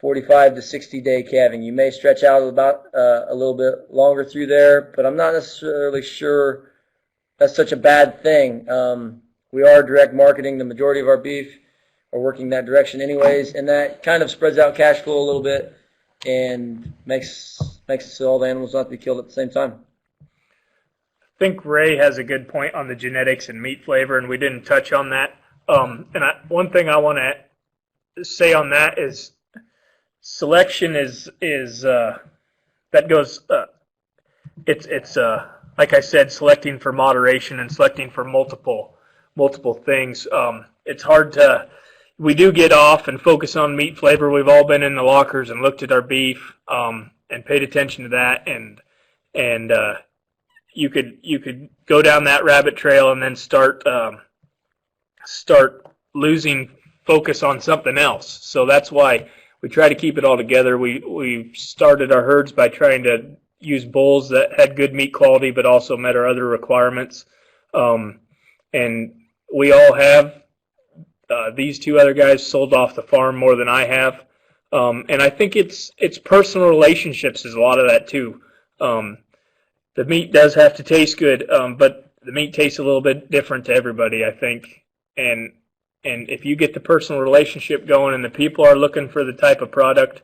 45 to 60 day calving. You may stretch out about a little bit longer through there, but I'm not necessarily sure that's such a bad thing. We are direct marketing the majority of our beef, or working that direction anyways, and that kind of spreads out cash flow a little bit and makes it so all the animals not to be killed at the same time. I think Ray has a good point on the genetics and meat flavor, and we didn't touch on that. One thing I want to say on that is selection is that goes. It's like I said, selecting for moderation and selecting for multiple things. It's hard to. We do get off and focus on meat flavor. We've all been in the lockers and looked at our beef and paid attention to that, and you could go down that rabbit trail and then start losing focus on something else. So that's why we try to keep it all together. We started our herds by trying to use bulls that had good meat quality but also met our other requirements. And we all have. These two other guys sold off the farm more than I have. And I think it's personal relationships is a lot of that too. The meat does have to taste good, but the meat tastes a little bit different to everybody, I think. And if you get the personal relationship going and the people are looking for the type of product,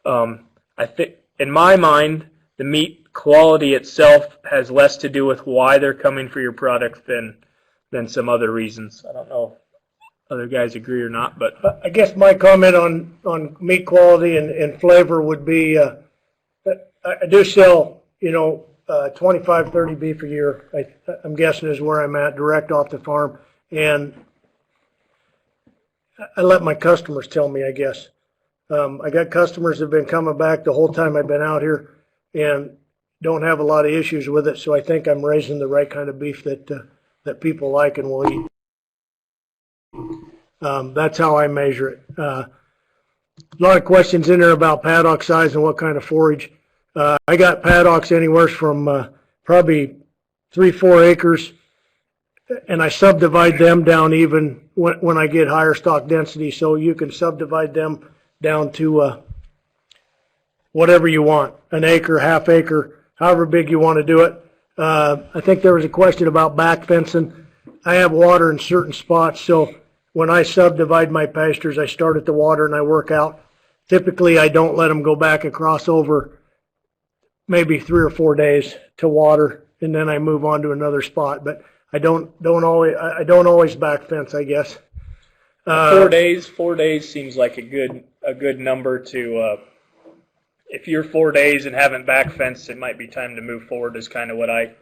I think in my mind, the meat quality itself has less to do with why they're coming for your product than some other reasons. I don't know if other guys agree or not, but I guess my comment on meat quality and flavor would be, I do sell, 25, 30 beef a year. I'm guessing is where I'm at, direct off the farm. And I let my customers tell me, I guess. I got customers that have been coming back the whole time I've been out here and don't have a lot of issues with it. So I think I'm raising the right kind of beef that people like and will eat. That's how I measure it. A lot of questions in there about paddock size and what kind of forage. I got paddocks anywhere from probably 3-4 acres, and I subdivide them down even when I get higher stock density. So you can subdivide them down to whatever you want, an acre, half acre, however big you want to do it. I think there was a question about back fencing. I have water in certain spots, so when I subdivide my pastures, I start at the water and I work out. Typically, I don't let them go back and cross over maybe 3 or 4 days to water, and then I move on to another spot. But I don't always back fence, I guess. 4 days. 4 days seems like a good number to. If you're 4 days and haven't back fenced, it might be time to move forward. Is kind of what I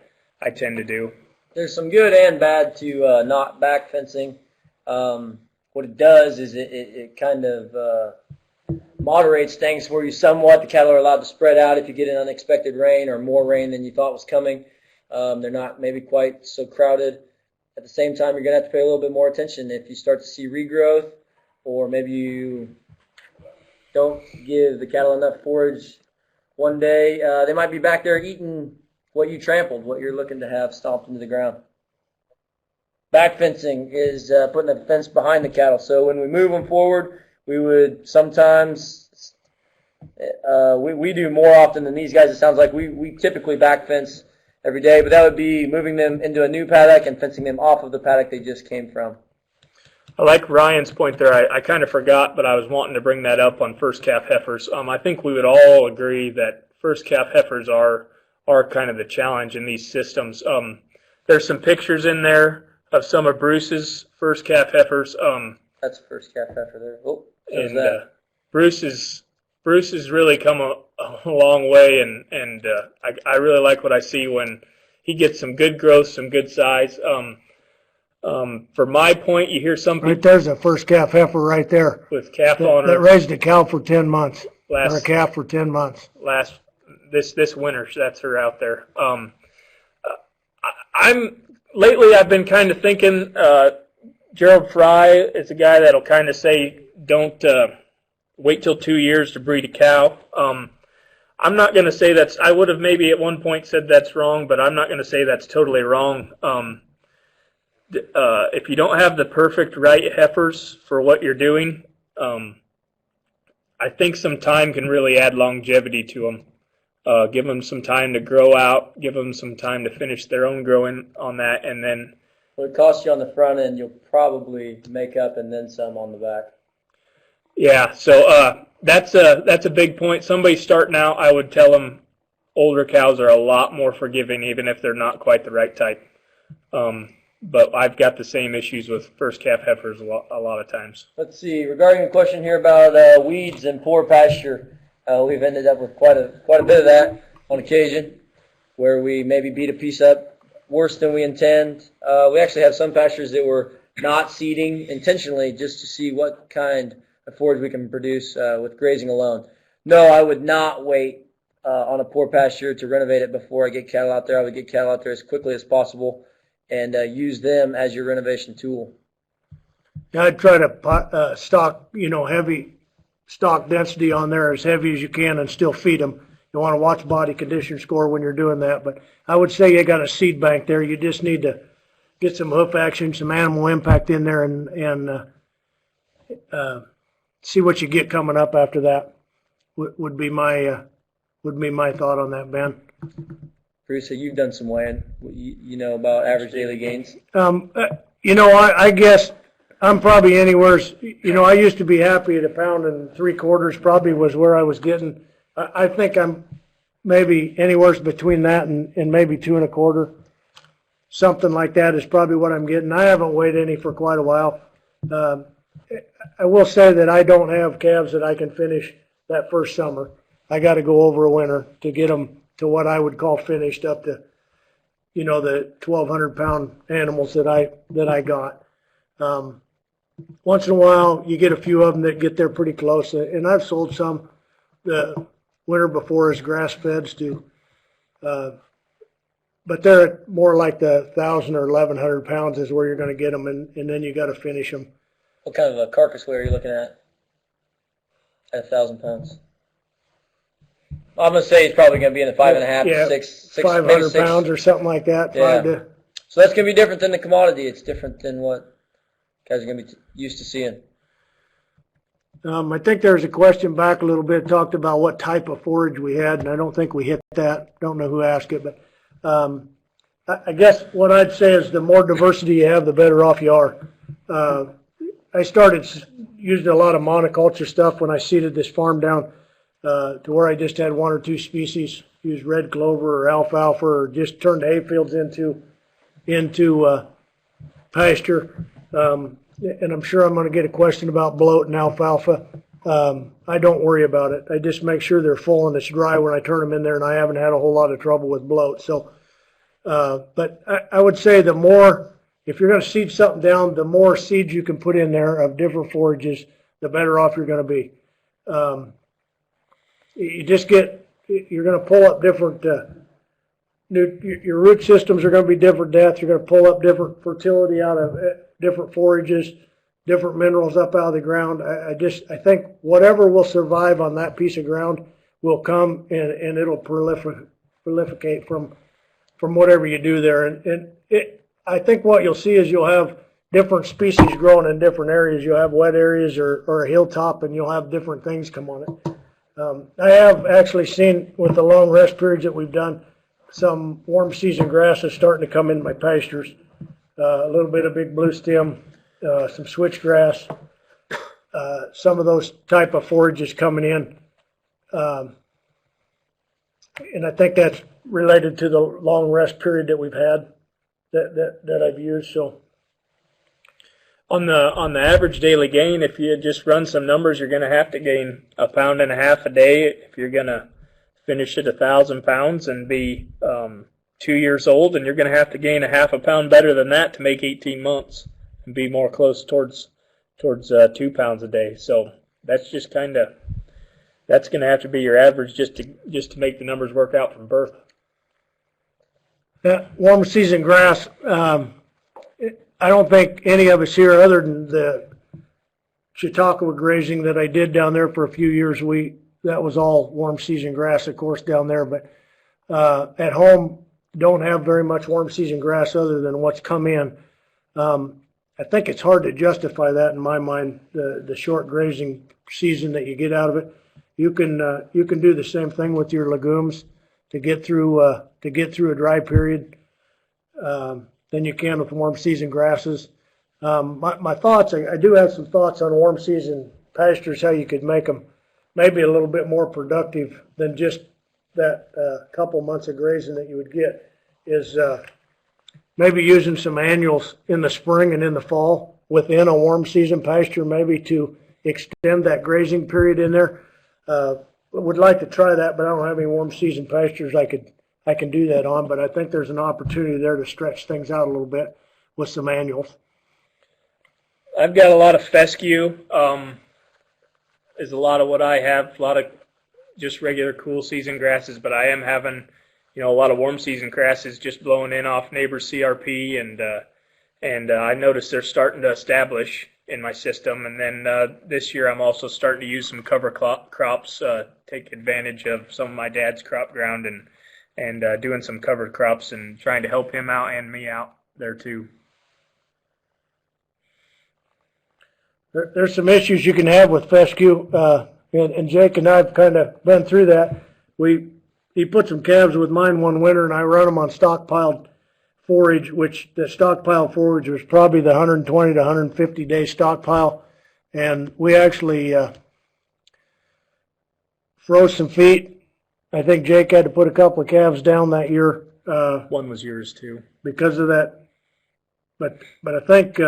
tend to do. There's some good and bad to not back fencing. What it does is it kind of moderates things for you somewhat. The cattle are allowed to spread out if you get an unexpected rain or more rain than you thought was coming. They're not maybe quite so crowded. At the same time, you're going to have to pay a little bit more attention if you start to see regrowth, or maybe you don't give the cattle enough forage one day. They might be back there eating what you trampled, what you're looking to have stomped into the ground. Back fencing is putting a fence behind the cattle. So when we move them forward, we would sometimes, we do more often than these guys. It sounds like we typically back fence every day, but that would be moving them into a new paddock and fencing them off of the paddock they just came from. I like Ryan's point there. I kind of forgot, but I was wanting to bring that up on first calf heifers. I think we would all agree that first calf heifers are kind of the challenge in these systems. There's some pictures in there of some of Bruce's first calf heifers. That's first calf heifer there. Oh, and Bruce has really come a long way, and I really like what I see when he gets some good growth, some good size. For my point, you hear some people Right there's a first calf heifer right there with calf owners that raised a cow for 10 months, or a last calf for 10 months. this winter. That's her out there. Lately I've been kind of thinking. Gerald Fry is a guy that'll kind of say, don't wait till 2 years to breed a cow. I'm not going to say I would have maybe at one point said that's wrong, but I'm not going to say that's totally wrong. If you don't have the perfect right heifers for what you're doing, I think some time can really add longevity to them. Give them some time to grow out, give them some time to finish their own growing on that, and then what it costs you on the front end, you'll probably make up and then some on the back. Yeah, so that's a big point. Somebody starting out, I would tell them older cows are a lot more forgiving, even if they're not quite the right type. But I've got the same issues with first calf heifers a lot of times. Let's see. Regarding a question here about weeds and poor pasture, we've ended up with quite a bit of that on occasion, where we maybe beat a piece up worse than we intend. We actually have some pastures that we're not seeding intentionally just to see what kind of forage we can produce with grazing alone. No, I would not wait on a poor pasture to renovate it before I get cattle out there. I would get cattle out there as quickly as possible and use them as your renovation tool. Yeah, I'd try to stock, heavy stock density on there as heavy as you can and still feed them. You want to watch body condition score when you're doing that. But I would say you got a seed bank there. You just need to get some hoof action, some animal impact in there, and see what you get coming up after that. Would be my thought on that, Ben. Bruce, you've done some weighing. You know about average daily gains? I guess I'm probably anywhere. I used to be happy at 1 3/4 pounds. Probably was where I was getting. I think I'm maybe anywhere between that and maybe 2.25. Something like that is probably what I'm getting. I haven't weighed any for quite a while. I will say that I don't have calves that I can finish that first summer. I got to go over a winter to get them to what I would call finished up to, the 1,200-pound animals that I got. Once in a while, you get a few of them that get there pretty close, and I've sold some the winter before as grass feds to, but they're more like the 1,000 or 1,100 pounds is where you're going to get them, and then you got to finish them. What kind of a carcass weight are you looking at 1,000 pounds? I'm going to say it's probably going to be in the 5.5 to 6, 500 pounds or something like that. Yeah. So that's going to be different than the commodity. It's different than what guys are going to be used to seeing. I think there's a question back a little bit, talked about what type of forage we had, and I don't think we hit that. Don't know who asked it, but I guess what I'd say is the more diversity you have, the better off you are. I started using a lot of monoculture stuff when I seeded this farm down to where I just had 1 or 2 species, used red clover or alfalfa, or just turned hay fields into pasture. And I'm sure I'm going to get a question about bloat and alfalfa. I don't worry about it. I just make sure they're full and it's dry when I turn them in there, and I haven't had a whole lot of trouble with bloat. So, but I would say the more, if you're going to seed something down, the more seeds you can put in there of different forages, the better off you're going to be. You're going to pull up different, your root systems are going to be different depths. You're going to pull up different fertility out of different forages, different minerals up out of the ground. I think whatever will survive on that piece of ground will come and it'll proliferate from whatever you do there. And I think what you'll see is you'll have different species growing in different areas. You'll have wet areas or a hilltop, and you'll have different things come on it. I have actually seen with the long rest periods that we've done, some warm season grasses starting to come in my pastures. A little bit of big blue stem, some switchgrass, some of those type of forages coming in. And I think that's related to the long rest period that we've had that I've used. So On the average daily gain, if you just run some numbers, you're going to have to gain 1.5 pounds a day if you're going to finish at 1,000 pounds and be 2 years old, and you're going to have to gain 0.5 pound better than that to make 18 months and be more close towards 2 pounds a day. So that's just that's going to have to be your average just to make the numbers work out from birth. That warm season grass, I don't think any of us here, other than the Chautauqua grazing that I did down there for a few years, that was all warm season grass, of course, down there. But at home, don't have very much warm season grass other than what's come in. I think it's hard to justify that in my mind. The short grazing season that you get out of it, you can do the same thing with your legumes to get through a dry period. Than you can with warm season grasses. My thoughts, I do have some thoughts on warm season pastures, how you could make them maybe a little bit more productive than just that couple months of grazing that you would get, is maybe using some annuals in the spring and in the fall within a warm season pasture, maybe to extend that grazing period in there. Would like to try that, but I don't have any warm season pastures I can do that on, but I think there's an opportunity there to stretch things out a little bit with some annuals. I've got a lot of fescue. Is a lot of what I have, a lot of just regular cool season grasses, but I am having, a lot of warm season grasses just blowing in off neighbors' CRP, and I noticed they're starting to establish in my system. And then this year I'm also starting to use some cover crops, take advantage of some of my dad's crop ground and doing some covered crops and trying to help him out and me out there too. There's some issues you can have with fescue, and Jake and I have kind of been through that. He put some calves with mine one winter, and I run them on stockpiled forage, which the stockpiled forage was probably the 120 to 150 day stockpile, and we actually froze some feet I think Jake had to put a couple of calves down that year One was yours too. because of that. But I think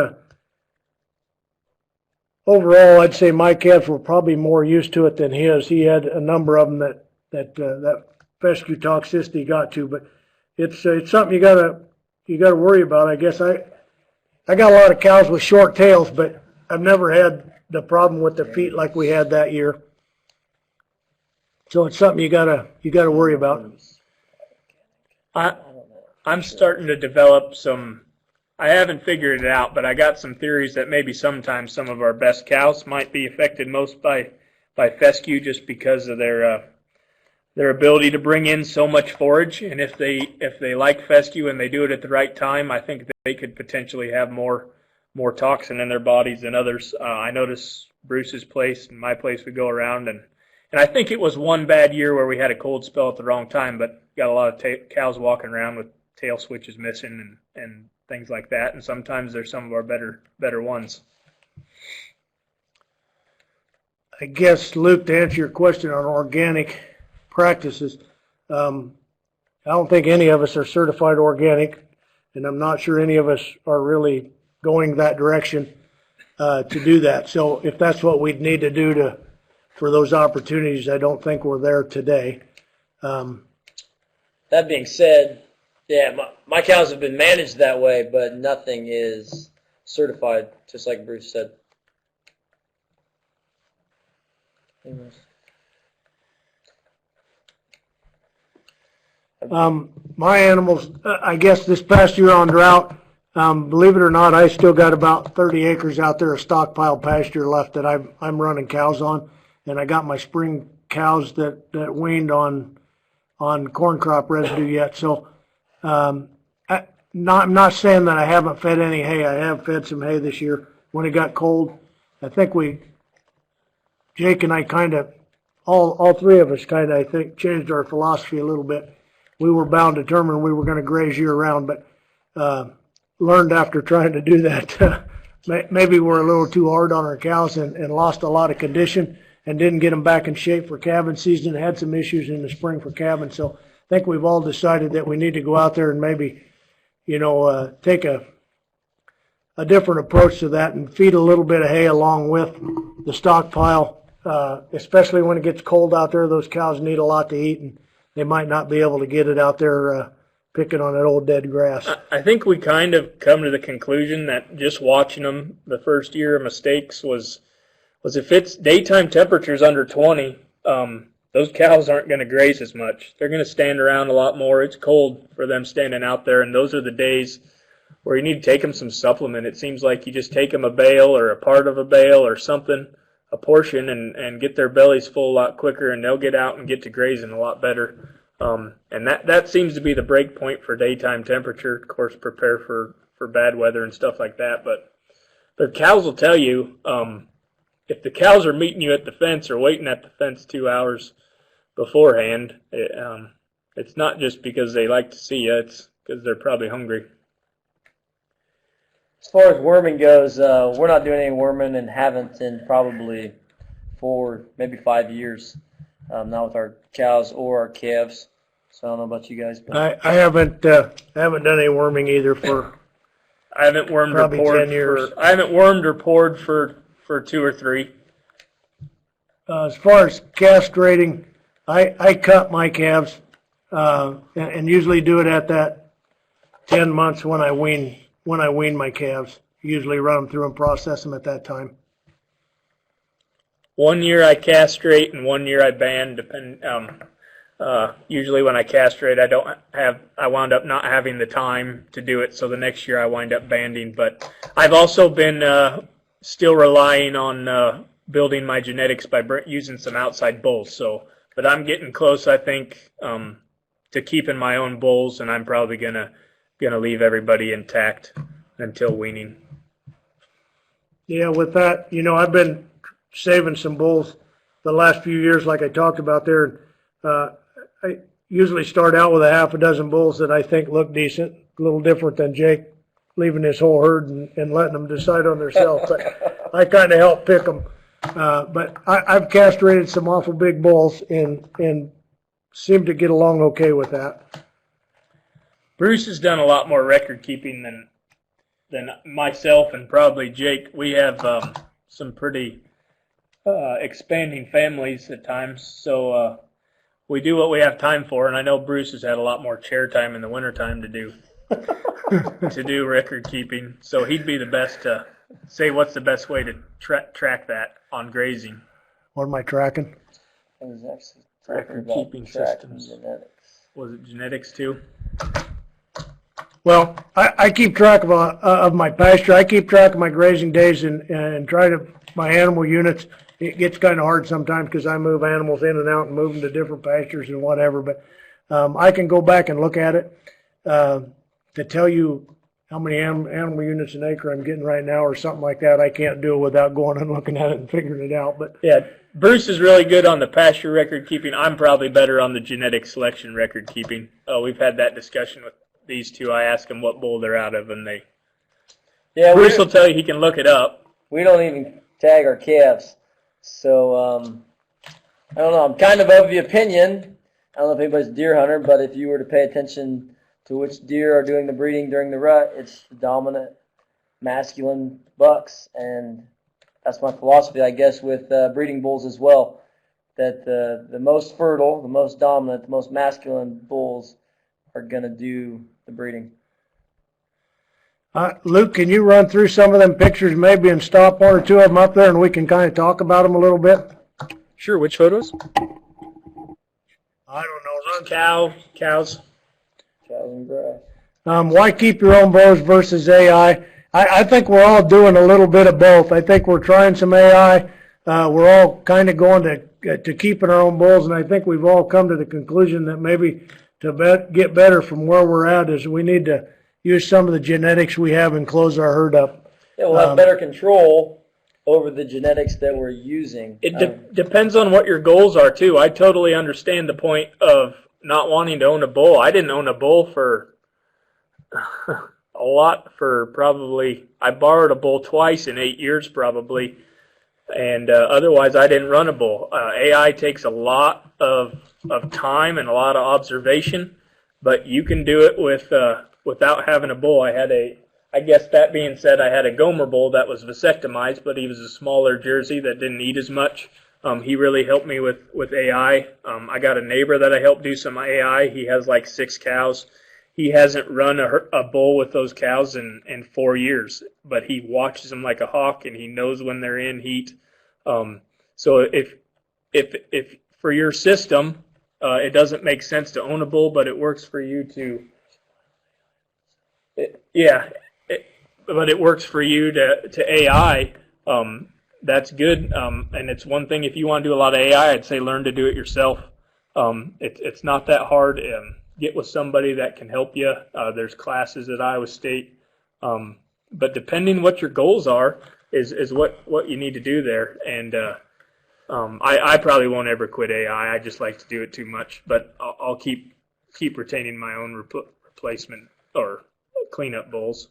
overall, I'd say my calves were probably more used to it than his. He had a number of them that fescue toxicity got to, but it's something you gotta worry about. I guess I got a lot of cows with short tails, but I've never had the problem with the feet like we had that year. So it's something you gotta worry about. I'm starting to develop some. I haven't figured it out, but I got some theories that maybe sometimes some of our best cows might be affected most by fescue, just because of their ability to bring in so much forage. And if they like fescue and they do it at the right time, I think that they could potentially have more toxin in their bodies than others. I noticed Bruce's place and my place would go around, and I think it was one bad year where we had a cold spell at the wrong time, but got a lot of cows walking around with tail switches missing and things like that. And sometimes they're some of our better ones. I guess, Luke, to answer your question on organic practices, I don't think any of us are certified organic, and I'm not sure any of us are really going that direction to do that. So if that's what we'd need to do for those opportunities, I don't think we're there today. That being said, yeah, my cows have been managed that way, but nothing is certified, just like Bruce said. My animals, I guess this past year on drought, believe it or not, I still got about 30 acres out there of stockpile pasture left that I'm running cows on, and I got my spring cows that weaned on corn crop residue yet. So I'm not saying that I haven't fed any hay. I have fed some hay this year when it got cold. I think Jake and I kind of, all three of us kind of, I think, changed our philosophy a little bit. We were bound determined we were going to graze year round, but learned after trying to do that, maybe we're a little too hard on our cows and lost a lot of condition and didn't get them back in shape for calving season. Had some issues in the spring for calving. So I think we've all decided that we need to go out there and maybe, take a different approach to that and feed a little bit of hay along with the stockpile, especially when it gets cold out there. Those cows need a lot to eat, and they might not be able to get it out there picking on that old dead grass. I think we kind of come to the conclusion that just watching them the first year of mistakes was if it's daytime temperatures under 20, those cows aren't going to graze as much. They're going to stand around a lot more. It's cold for them standing out there, and those are the days where you need to take them some supplement. It seems like you just take them a bale or a part of a bale or something, a portion, and get their bellies full a lot quicker, and they'll get out and get to grazing a lot better. And that seems to be the break point for daytime temperature. Of course, prepare for bad weather and stuff like that. But cows will tell you, if the cows are meeting you at the fence or waiting at the fence 2 hours beforehand, it's not just because they like to see you, it's because they're probably hungry. As far as worming goes, we're not doing any worming and haven't in probably 4, maybe 5 years. Not with our cows or our calves. So I don't know about you guys. But I haven't done any worming either for I haven't wormed or probably poured 10 years. I haven't wormed or poured for 2 or 3. As far as castrating, I cut my calves and usually do it at that 10 months when I wean my calves. Usually run them through and process them at that time. 1 year I castrate and 1 year I ban. Usually when I castrate, I wound up not having the time to do it, so the next year I wind up banding. But I've also been still relying on building my genetics by using some outside bulls. But I'm getting close, I think, to keeping my own bulls, and I'm probably gonna leave everybody intact until weaning. Yeah, with that, I've been saving some bulls the last few years, like I talked about there. I usually start out with a half a dozen bulls that I think look decent, a little different than Jake leaving his whole herd and letting them decide on themselves. But I kind of help pick them. But I've castrated some awful big bulls and seem to get along okay with that. Bruce has done a lot more record keeping than myself and probably Jake. We have some pretty expanding families at times, so we do what we have time for. And I know Bruce has had a lot more chair time in the wintertime to do record keeping. So he'd be the best to say what's the best way to track that on grazing. What am I tracking? It was actually Record keeping systems. Was it genetics too? Well, I keep track of my pasture. I keep track of my grazing days and try to, my animal units. It gets kind of hard sometimes because I move animals in and out and move them to different pastures and whatever. But I can go back and look at it to tell you how many animal units an acre I'm getting right now or something like that. I can't do it without going and looking at it and figuring it out. But yeah, Bruce is really good on the pasture record keeping. I'm probably better on the genetic selection record keeping. We've had that discussion with these two. I ask them what bull they're out of, and Bruce will tell you he can look it up. We don't even tag our calves. So, I don't know. I'm kind of the opinion, I don't know if anybody's a deer hunter, but if you were to pay attention to which deer are doing the breeding during the rut, it's the dominant masculine bucks. And that's my philosophy, I guess, with breeding bulls as well, that the most fertile, the most dominant, the most masculine bulls are going to do the breeding. Luke, can you run through some of them pictures maybe and stop one or two of them up there and we can kind of talk about them a little bit? Sure. Which photos? I don't know. Run Cows. Cows and grass. Why keep your own bulls versus AI? I think we're all doing a little bit of both. I think we're trying some AI. We're all kind of going to keeping our own bulls, and I think we've all come to the conclusion that maybe to get better from where we're at is we need to use some of the genetics we have and close our herd up. Yeah, we'll have better control over the genetics that we're using. It depends on what your goals are, too. I totally understand the point of not wanting to own a bull. I didn't own a bull for a lot for probably, I borrowed a bull twice in 8 years probably, and otherwise I didn't run a bull. AI takes a lot of time and a lot of observation, but you can do it without having a bull. I guess that being said, I had a Gomer bull that was vasectomized, but he was a smaller Jersey that didn't eat as much. He really helped me with AI. I got a neighbor that I helped do some AI. He has like 6 cows. He hasn't run a bull with those cows in 4 years, but he watches them like a hawk, and he knows when they're in heat. So if for your system, it doesn't make sense to own a bull, but it works for you but it works for you to AI. That's good, and it's one thing. If you want to do a lot of AI, I'd say learn to do it yourself. It's not that hard. Get with somebody that can help you. There's classes at Iowa State, but depending what your goals are is what you need to do there. And I probably won't ever quit AI. I just like to do it too much, but I'll keep retaining my own replacement or cleanup bulls.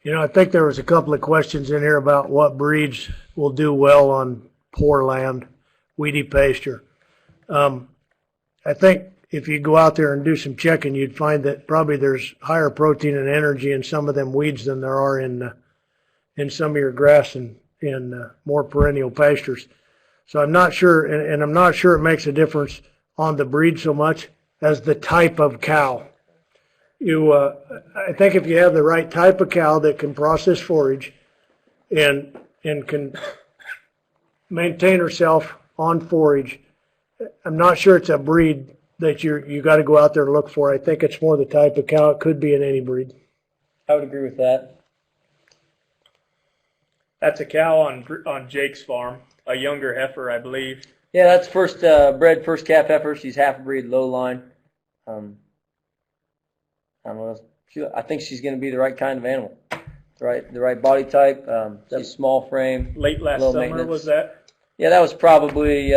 You know, I think there was a couple of questions in here about what breeds will do well on poor land, weedy pasture. I think if you go out there and do some checking, you'd find that probably there's higher protein and energy in some of them weeds than there are in some of your grass and in more perennial pastures. So I'm not sure, and I'm not sure it makes a difference on the breed so much as the type of cow. I think if you have the right type of cow that can process forage and can maintain herself on forage, I'm not sure it's a breed that you got to go out there and look for. I think it's more the type of cow. It could be in any breed. I would agree with that. That's a cow on Jake's farm, a younger heifer, I believe. Yeah, that's first calf heifer. She's half breed, low line. I don't know. I think she's going to be the right kind of animal. The right body type. She's small frame. Late last summer was that? Yeah, that was probably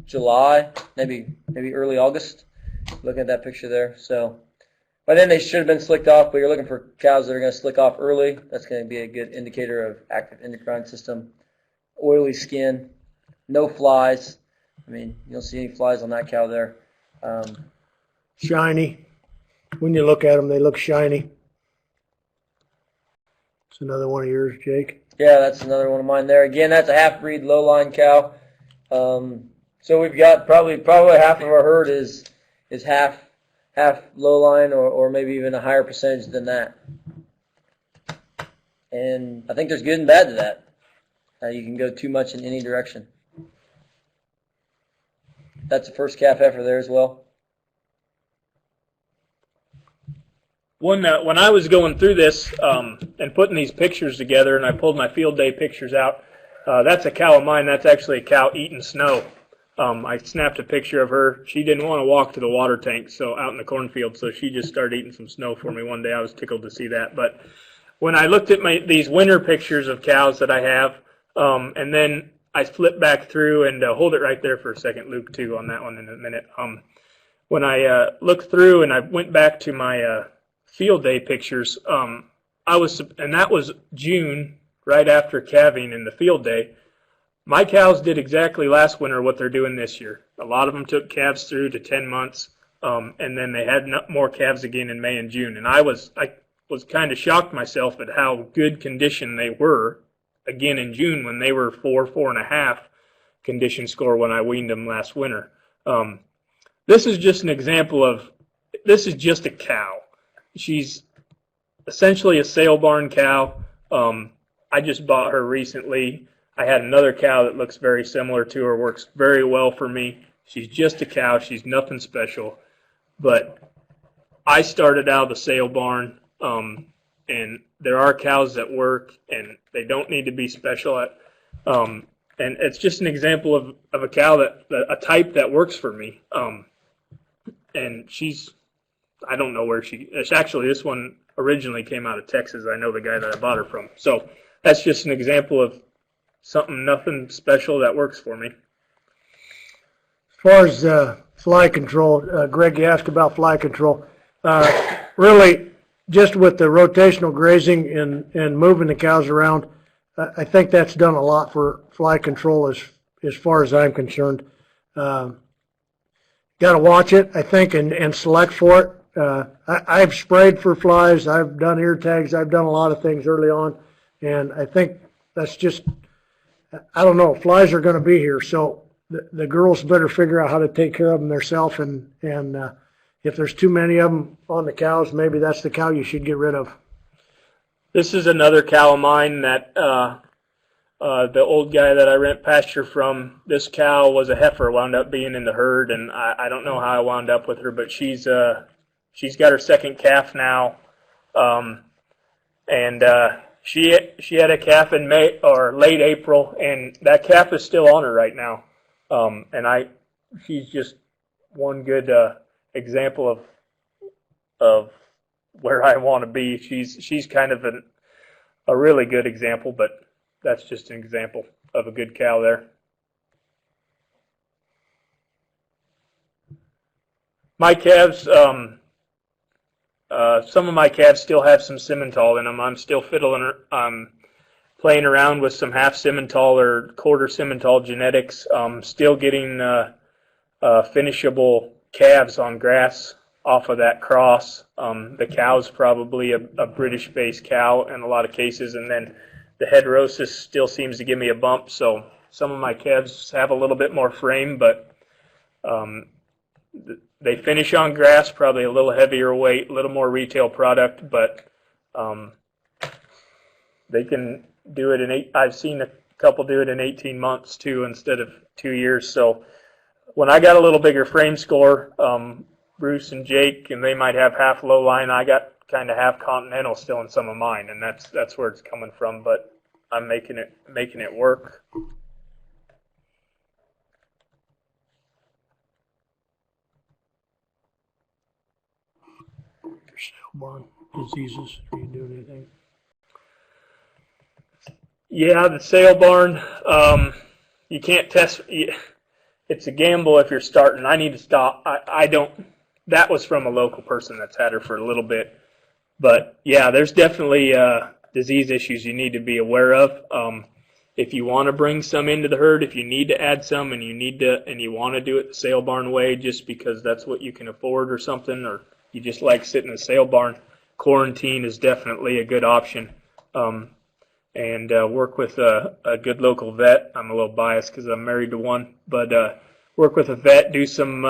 July, maybe early August. Looking at that picture there. So by then they should have been slicked off, but you're looking for cows that are going to slick off early. That's going to be a good indicator of active endocrine system. Oily skin, no flies. I mean, you don't see any flies on that cow there. Shiny. When you look at them, they look shiny. It's another one of yours, Jake. Yeah, that's another one of mine there. Again, that's a half-breed low-line cow. So we've got probably half of our herd is half low-line or maybe even a higher percentage than that. And I think there's good and bad to that. You can go too much in any direction. That's the first calf heifer there as well. When I was going through this and putting these pictures together, and I pulled my field day pictures out, that's a cow of mine. That's actually a cow eating snow. I snapped a picture of her. She didn't want to walk to the water tank, so out in the cornfield, so she just started eating some snow for me one day. I was tickled to see that. But when I looked at these winter pictures of cows that I have, and then I flipped back through and hold it right there for a second, Luke, too, on that one in a minute. When I looked through and I went back to my field day pictures, and that was June, right after calving in the field day. My cows did exactly last winter what they're doing this year. A lot of them took calves through to 10 months, and then they had more calves again in May and June. And I was kind of shocked myself at how good condition they were again in June when they were 4.5 condition score when I weaned them last winter. This is just an example this is just a cow. She's essentially a sale barn cow. I just bought her recently. I had another cow that looks very similar to her, works very well for me. She's just a cow. She's nothing special. But I started out of the sale barn, and there are cows that work, and they don't need to be special. And it's just an example of a cow a type that works for me. And I don't know where actually this one originally came out of Texas. I know the guy that I bought her from. So that's just an example of nothing special that works for me. As far as fly control, Greg, you asked about fly control. Really, just with the rotational grazing and moving the cows around, I think that's done a lot for fly control as far as I'm concerned. Got to watch it, I think, and select for it. I've sprayed for flies. I've done ear tags. I've done a lot of things early on, and I think that's just, I don't know, flies are going to be here, so the girls better figure out how to take care of them themselves, and if there's too many of them on the cows, maybe that's the cow you should get rid of. This is another cow of mine that the old guy that I rent pasture from, this cow was a heifer, wound up being in the herd, and I don't know how I wound up with her, but she's got her second calf now, and she had a calf in May or late April, and that calf is still on her right now, and she's just one good example of where I want to be. She's kind of a really good example, but that's just an example of a good cow there. My calves, some of my calves still have some Simmental in them. I'm still playing around with some half Simmental or quarter Simmental genetics. Still getting finishable calves on grass off of that cross. The cow's probably a British-based cow in a lot of cases, and then the heterosis still seems to give me a bump, so some of my calves have a little bit more frame, but they finish on grass, probably a little heavier weight, a little more retail product, but they can do it I've seen a couple do it in 18 months too instead of 2 years. So when I got a little bigger frame score, Bruce and Jake, and they might have half low line, I got kind of half continental still in some of mine, and that's where it's coming from, but I'm making it work. Barn diseases, are you doing anything? Yeah, the sale barn, you can't test. It's a gamble if you're starting. I need to stop. I don't. That was from a local person that's had her for a little bit. But, yeah, there's definitely disease issues you need to be aware of. if you want to bring some into the herd, if you need to add some and you want to do it the sale barn way just because that's what you can afford or something, or you just like sitting in a sale barn, quarantine is definitely a good option. And work with a good local vet. I'm a little biased because I'm married to one, but work with a vet, do some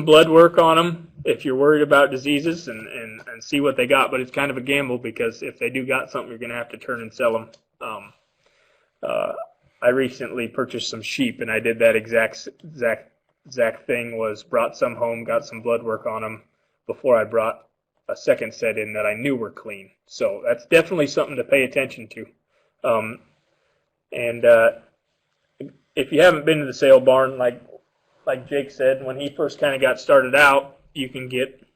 blood work on them if you're worried about diseases, and see what they got. But it's kind of a gamble because if they do got something, you're going to have to turn and sell them. I recently purchased some sheep, and I did that exact thing. Was brought some home, got some blood work on them before I brought a second set in that I knew were clean. So that's definitely something to pay attention to. And if you haven't been to the sale barn, like Jake said, when he first kind of got started out, you can get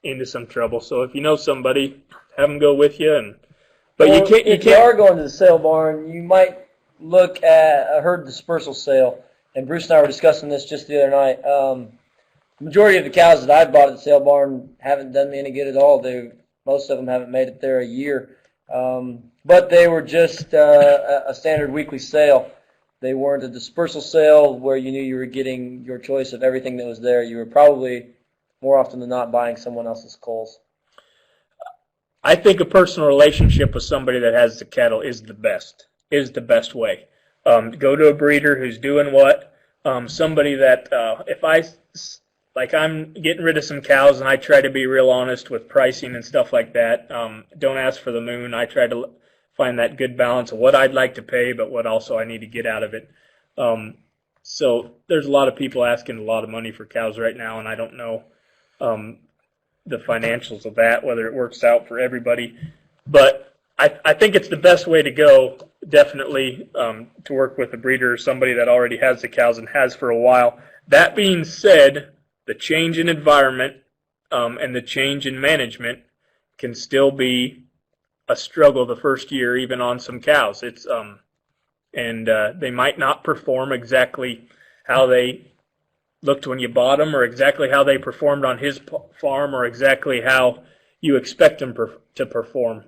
into some trouble. So if you know somebody, have them go with you. But well, you can't. If you are going to the sale barn, you might look at a herd dispersal sale. And Bruce and I were discussing this just the other night. The majority of the cows that I've bought at the sale barn haven't done me any good at all. Most of them haven't made it there a year. But they were just a standard weekly sale. They weren't a dispersal sale where you knew you were getting your choice of everything that was there. You were probably, more often than not, buying someone else's culls. I think a personal relationship with somebody that has the cattle is the best way. Go to a breeder who's doing what, somebody that, I'm getting rid of some cows and I try to be real honest with pricing and stuff like that. Don't ask for the moon. I try to find that good balance of what I'd like to pay, but what also I need to get out of it. So there's a lot of people asking a lot of money for cows right now, and I don't know the financials of that, whether it works out for everybody. But I think it's the best way to go, definitely, to work with a breeder or somebody that already has the cows and has for a while. That being said, the change in environment and the change in management can still be a struggle the first year, even on some cows. It's and they might not perform exactly how they looked when you bought them, or exactly how they performed on his farm, or exactly how you expect them to perform.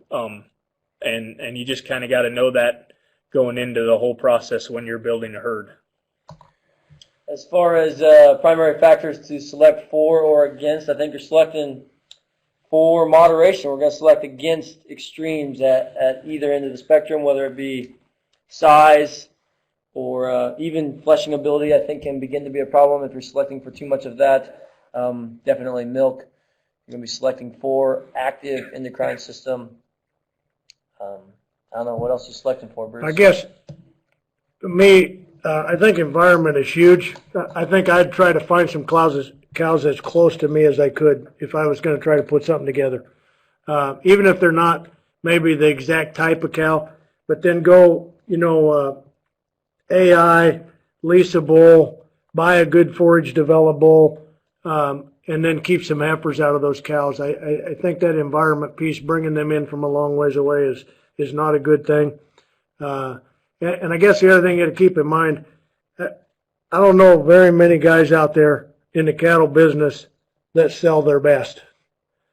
And you just kind of got to know that going into the whole process when you're building a herd. As far as primary factors to select for or against, I think you're selecting for moderation. We're going to select against extremes at either end of the spectrum, whether it be size or even fleshing ability. I think can begin to be a problem if you're selecting for too much of that. Definitely milk. You're going to be selecting for active endocrine system. I don't know what else you're selecting for, Bruce. I guess, to me, I think environment is huge. I think I'd try to find some cows as close to me as I could if I was going to try to put something together. Even if they're not maybe the exact type of cow, but then go, AI, lease a bull, buy a good forage developed bull, and then keep some heifers out of those cows. I think that environment piece, bringing them in from a long ways away, is not a good thing. And I guess the other thing you got to keep in mind, I don't know very many guys out there in the cattle business that sell their best.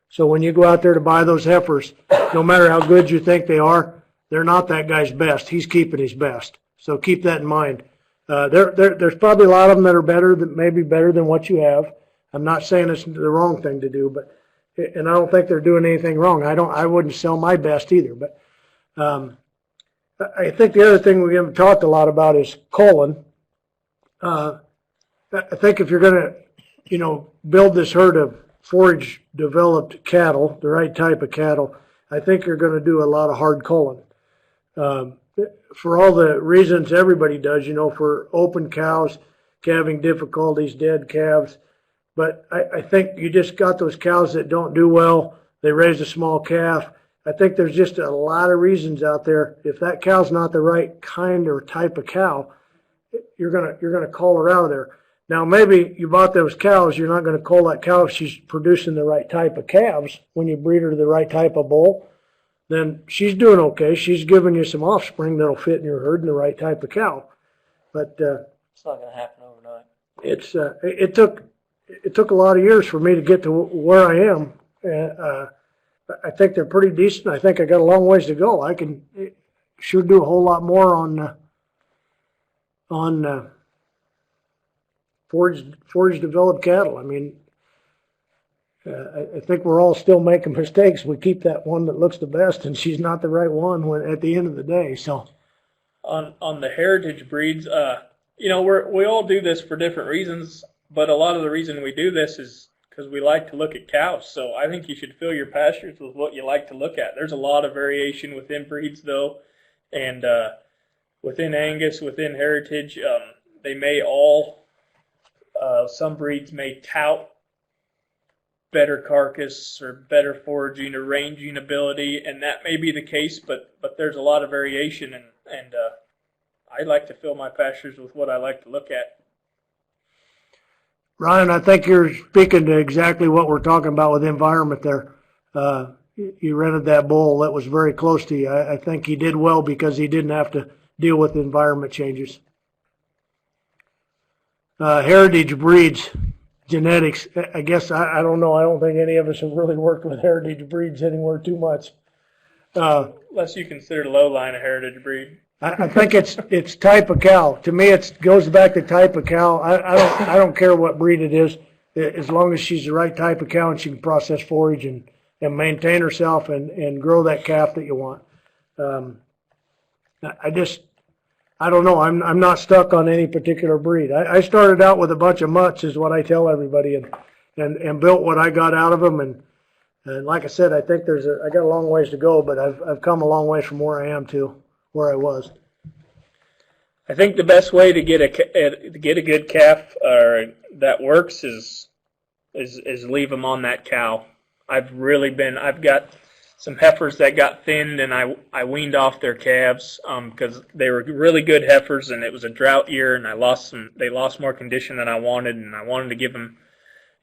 So when you go out there to buy those heifers, no matter how good you think they are, they're not that guy's best. He's keeping his best. So keep that in mind. There's probably a lot of them that are better, that maybe better than what you have. I'm not saying it's the wrong thing to do, and I don't think they're doing anything wrong. I wouldn't sell my best either. But I think the other thing we haven't talked a lot about is culling. I think if you're going to, build this herd of forage developed cattle, the right type of cattle, I think you're going to do a lot of hard culling. For all the reasons everybody does, for open cows, calving difficulties, dead calves. But I think you just got those cows that don't do well. They raise a small calf. I think there's just a lot of reasons out there. If that cow's not the right kind or type of cow, you're gonna cull her out of there. Now maybe you bought those cows, you're not going to cull that cow if she's producing the right type of calves. When you breed her the right type of bull, then she's doing okay. She's giving you some offspring that'll fit in your herd and the right type of cow. But it's not going to happen overnight. It took a lot of years for me to get to where I am. I think they're pretty decent. I think I got a long ways to go. sure do a whole lot more on forage developed cattle. I mean, I think we're all still making mistakes. We keep that one that looks the best, and she's not the right one at the end of the day. So, On the heritage breeds, we all do this for different reasons, but a lot of the reason we do this is because we like to look at cows. So I think you should fill your pastures with what you like to look at. There's a lot of variation within breeds, though, and within Angus, within heritage, they may all, some breeds may tout better carcass or better foraging or ranging ability, and that may be the case, but there's a lot of variation, and I like to fill my pastures with what I like to look at. Ryan, I think you're speaking to exactly what we're talking about with environment there. You rented that bull that was very close to you. I think he did well because he didn't have to deal with environment changes. Heritage breeds, genetics. I guess, I don't know. I don't think any of us have really worked with heritage breeds anywhere too much. Unless you consider lowline a heritage breed. I think it's type of cow. To me, it goes back to type of cow. I don't care what breed it is, as long as she's the right type of cow and she can process forage and maintain herself and grow that calf that you want. I don't know. I'm not stuck on any particular breed. I started out with a bunch of mutts, is what I tell everybody, and built what I got out of them. And like I said, I think I got a long ways to go, but I've come a long way from where I am to where I was. I think the best way to get a good calf that works is leave them on that cow. I've got some heifers that got thinned, and I weaned off their calves because they were really good heifers, and it was a drought year, and they lost more condition than I wanted, and I wanted to give them,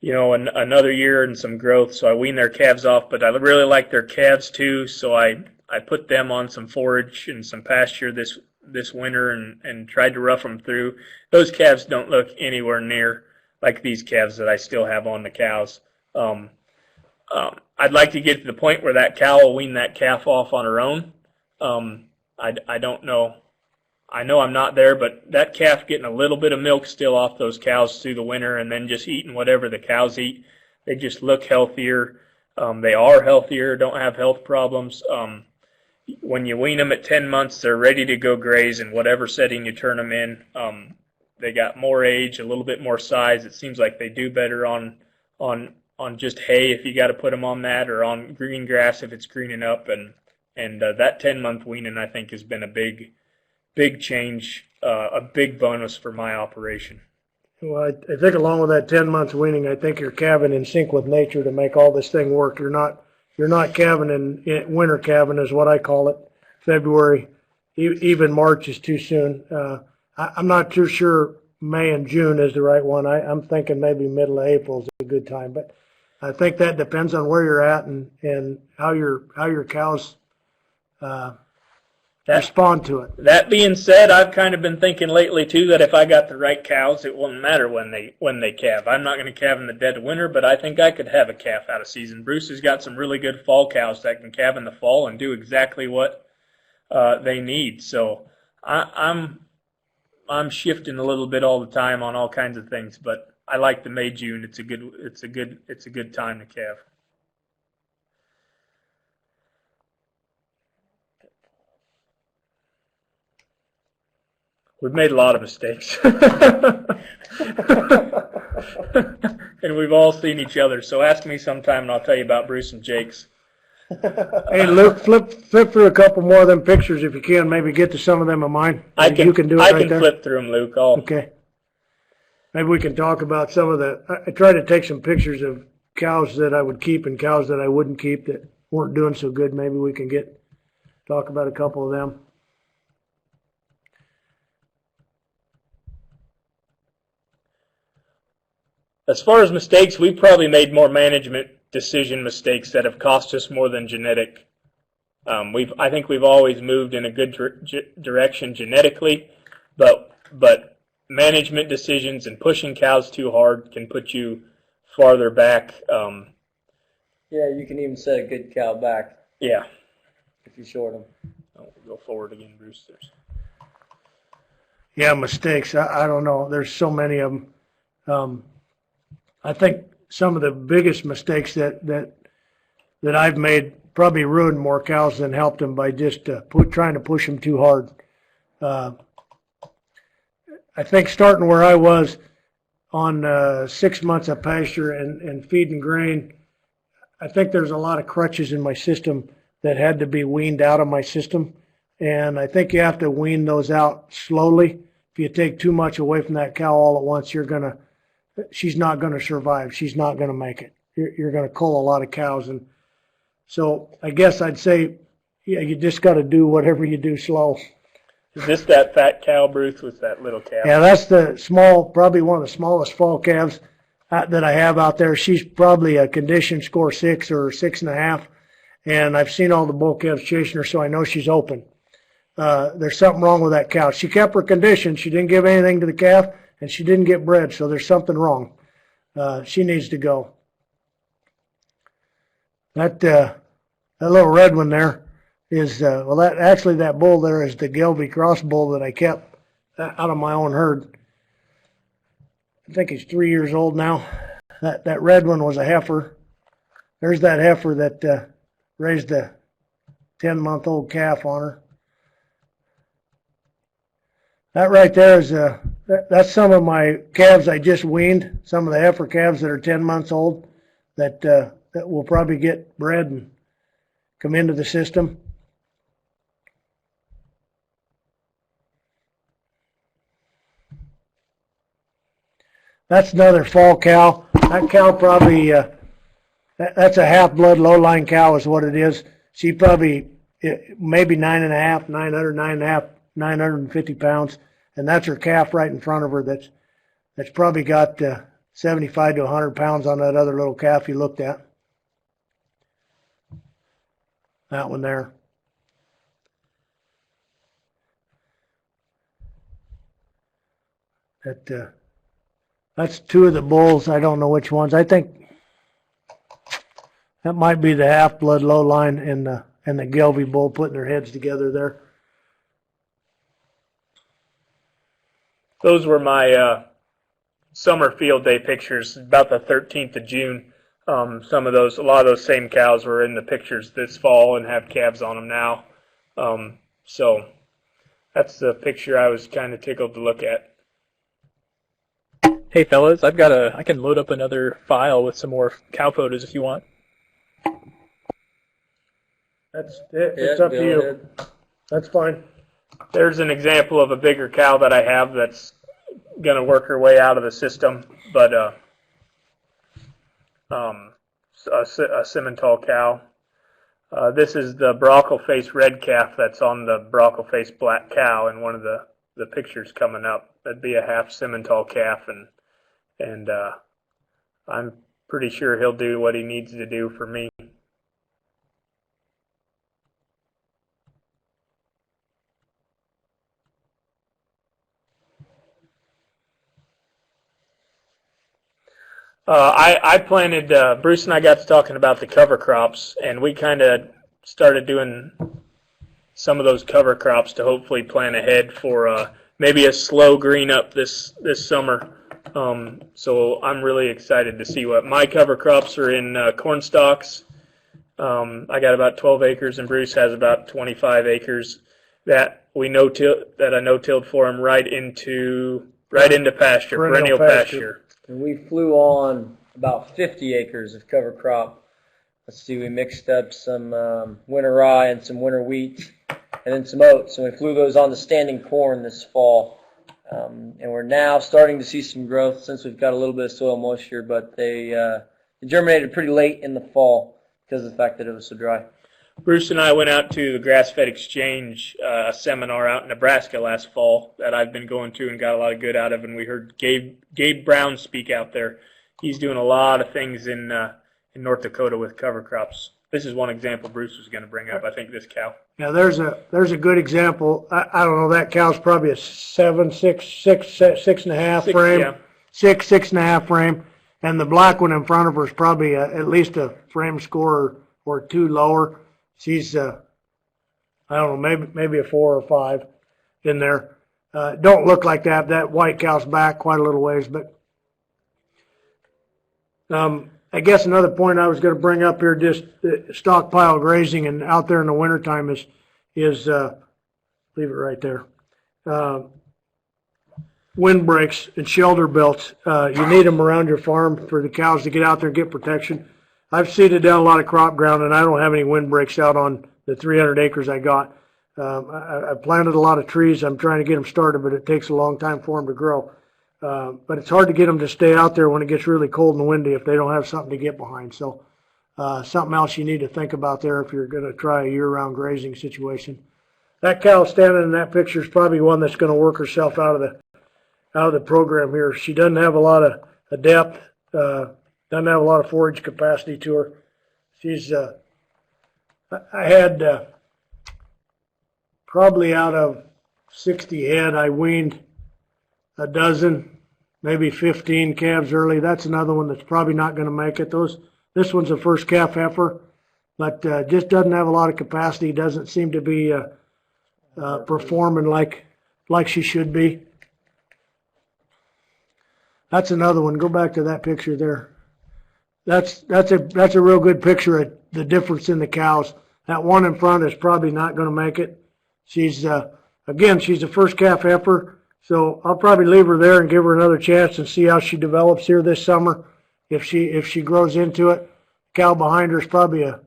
another year and some growth, so I weaned their calves off. But I really like their calves too, so I put them on some forage and some pasture this winter and tried to rough them through. Those calves don't look anywhere near like these calves that I still have on the cows. I'd like to get to the point where that cow will wean that calf off on her own. I don't know. I know I'm not there, but that calf getting a little bit of milk still off those cows through the winter and then just eating whatever the cows eat, they just look healthier. They are healthier, don't have health problems. When you wean them at 10 months, they're ready to go graze in whatever setting you turn them in. They got more age, a little bit more size. It seems like they do better on just hay if you got to put them on that, or on green grass if it's greening up. And that 10-month weaning, I think, has been a big change, a big bonus for my operation. Well, I think along with that 10 months weaning, I think you're calving in sync with nature to make all this thing work. You're not calving in winter calving is what I call it. February, even March is too soon. I'm not too sure May and June is the right one. I'm thinking maybe middle of April is a good time, but I think that depends on where you're at and how your cows respond to it. That being said, I've kind of been thinking lately too that if I got the right cows, it wouldn't matter when they calve. I'm not going to calve in the dead of winter, but I think I could have a calf out of season. Bruce has got some really good fall cows that can calve in the fall and do exactly what they need. So I'm shifting a little bit all the time on all kinds of things, but I like the May June. It's a good time to calve. We've made a lot of mistakes. And we've all seen each other. So ask me sometime and I'll tell you about Bruce and Jake's. Hey, Luke, flip through a couple more of them pictures if you can. Maybe get to some of them of mine. You can do it I right can there. flip through them, Luke. Okay. Maybe we can talk about some of the. I tried to take some pictures of cows that I would keep and cows that I wouldn't keep that weren't doing so good. Maybe we can talk about a couple of them. As far as mistakes, we've probably made more management decision mistakes that have cost us more than genetic. I think we've always moved in a good direction genetically, but management decisions and pushing cows too hard can put you farther back. Yeah, you can even set a good cow back. Yeah. If you short them. I'll go forward again, Bruce. Yeah, mistakes. I don't know. There's so many of them. I think some of the biggest mistakes that I've made probably ruined more cows than helped them by just trying to push them too hard. I think starting where I was on 6 months of pasture and feeding grain, I think there's a lot of crutches in my system that had to be weaned out of my system. And I think you have to wean those out slowly. If you take too much away from that cow all at once, she's not going to survive. She's not going to make it. You're going to cull a lot of cows. And so I guess I'd say, yeah, you just got to do whatever you do slow. Is this that fat cow, Bruce, with that little calf? Yeah, that's probably one of the smallest fall calves that I have out there. She's probably a condition score 6 or 6.5. And I've seen all the bull calves chasing her, so I know she's open. There's something wrong with that cow. She kept her condition. She didn't give anything to the calf, and she didn't get bred, so there's something wrong. She needs to go. That little red one there is, that bull there is the Gelby cross bull that I kept out of my own herd. I think he's 3 years old now. That red one was a heifer. There's that heifer that raised a 10-month-old calf on her. That right there is that's some of my calves I just weaned. Some of the heifer calves that are 10 months old that will probably get bred and come into the system. That's another fall cow. That cow probably that's a half-blood low-line cow is what it is. She probably maybe 9.5, 950 pounds, and that's her calf right in front of her. That's probably got 75 to 100 pounds on that other little calf you looked at. That one there. That's two of the bulls. I don't know which ones. I think that might be the half-blood low line and the Gelby bull putting their heads together there. Those were my summer field day pictures, about the 13th of June. A lot of those same cows were in the pictures this fall and have calves on them now. So that's the picture I was kind of tickled to look at. Hey fellas, I can load up another file with some more cow photos if you want. That's it. It's up to you. Ahead. That's fine. There's an example of a bigger cow that I have that's going to work her way out of the system, but a Simmental cow. This is the brockle-faced red calf that's on the brockle-faced black cow in one of the pictures coming up. That'd be a half Simmental calf, and I'm pretty sure he'll do what he needs to do for me. I planted, Bruce and I got to talking about the cover crops, and we kind of started doing some of those cover crops to hopefully plan ahead for maybe a slow green up this summer. So I'm really excited to see what my cover crops are in corn stalks. I got about 12 acres, and Bruce has about 25 acres that I no-tilled for him right into pasture, perennial pasture. And we flew on about 50 acres of cover crop. Let's see, we mixed up some winter rye and some winter wheat and then some oats. And we flew those on the standing corn this fall. And we're now starting to see some growth since we've got a little bit of soil moisture, but they germinated pretty late in the fall because of the fact that it was so dry. Bruce and I went out to the Grass-Fed Exchange seminar out in Nebraska last fall that I've been going to and got a lot of good out of, and we heard Gabe Brown speak out there. He's doing a lot of things in North Dakota with cover crops. This is one example Bruce was going to bring up, I think, this cow. Yeah, there's a good example. I don't know, that cow's probably a 6.5 frame. Yeah. 6.5 frame. And the black one in front of her is probably at least a frame score or two lower. She's, I I don't know, maybe a 4 or 5 in there. Don't look like that. That white cow's back quite a little ways, but I guess another point I was going to bring up here, just stockpile grazing and out there in the wintertime is leave it right there. Windbreaks and shelter belts. You need them around your farm for the cows to get out there and get protection. I've seeded down a lot of crop ground, and I don't have any windbreaks out on the 300 acres I got. I planted a lot of trees. I'm trying to get them started, but it takes a long time for them to grow. But it's hard to get them to stay out there when it gets really cold and windy if they don't have something to get behind. So something else you need to think about there if you're going to try a year-round grazing situation. That cow standing in that picture is probably one that's going to work herself out of the program here. She doesn't have a lot of depth, doesn't have a lot of forage capacity to her. She's I had probably out of 60 head, I weaned a dozen, maybe 15 calves early. That's another one that's probably not going to make it. This one's a first calf heifer, but just doesn't have a lot of capacity. Doesn't seem to be performing like she should be. That's another one. Go back to that picture there. That's a real good picture of the difference in the cows. That one in front is probably not going to make it. She's again, she's a first calf heifer. So I'll probably leave her there and give her another chance and see how she develops here this summer. If she grows into it, the cow behind her is probably a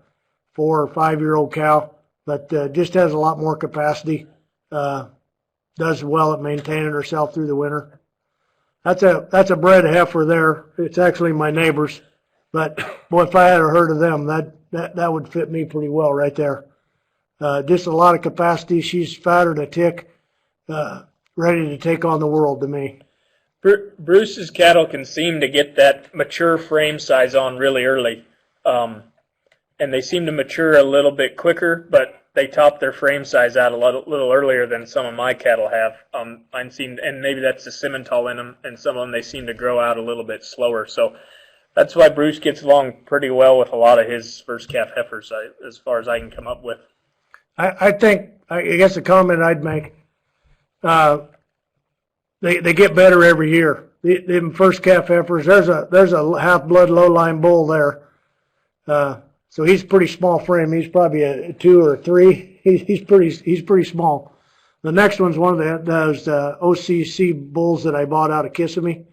4 or 5 year old cow, but just has a lot more capacity. Does well at maintaining herself through the winter. That's a bred heifer there. It's actually my neighbor's, but boy, if I had a herd of them, that would fit me pretty well right there. Just a lot of capacity. She's fatter than a tick. Ready to take on the world to me. Bruce's cattle can seem to get that mature frame size on really early, and they seem to mature a little bit quicker, but they top their frame size out a little earlier than some of my cattle have. Mine seem, and maybe that's the Simmental in them, and some of them they seem to grow out a little bit slower. So that's why Bruce gets along pretty well with a lot of his first calf heifers, as far as I can come up with. I guess the comment I'd make. They get better every year. The first calf heifers, there's a half blood low line bull there. So he's pretty small frame. He's probably a 2 or 3. He's pretty small. The next one's one of those OCC bulls that I bought out of Kissimmee.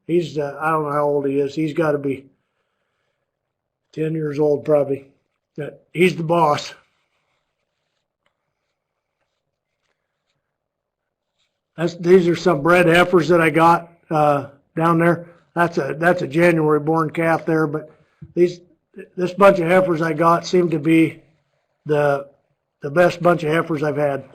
He's I don't know how old he is. He's got to be 10 years old probably. He's the boss. These are some bred heifers that I got down there. That's a January born calf there, but this bunch of heifers I got seem to be the best bunch of heifers I've had.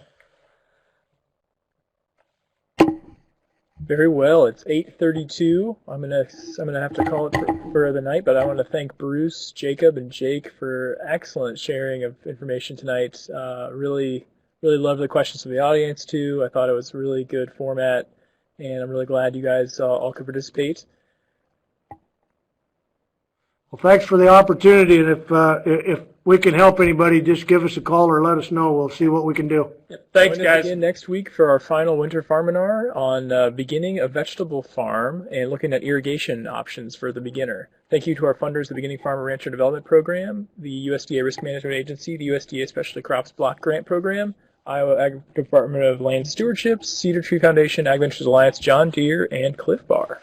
Very well. It's 8:32. I'm gonna have to call it for the night, but I want to thank Bruce, Jacob, and Jake for excellent sharing of information tonight. Really loved the questions from the audience too. I thought it was a really good format, and I'm really glad you guys all could participate. Well, thanks for the opportunity, and if we can help anybody, just give us a call or let us know. We'll see what we can do. Yep. Thanks, Join us guys. again next week for our final winter Farminar on beginning a vegetable farm and looking at irrigation options for the beginner. Thank you to our funders, the Beginning Farmer Rancher Development Program, the USDA Risk Management Agency, the USDA Specialty Crops Block Grant Program, Iowa Ag Department of Land Stewardship, Cedar Tree Foundation, Ag Ventures Alliance, John Deere, and Cliff Bar.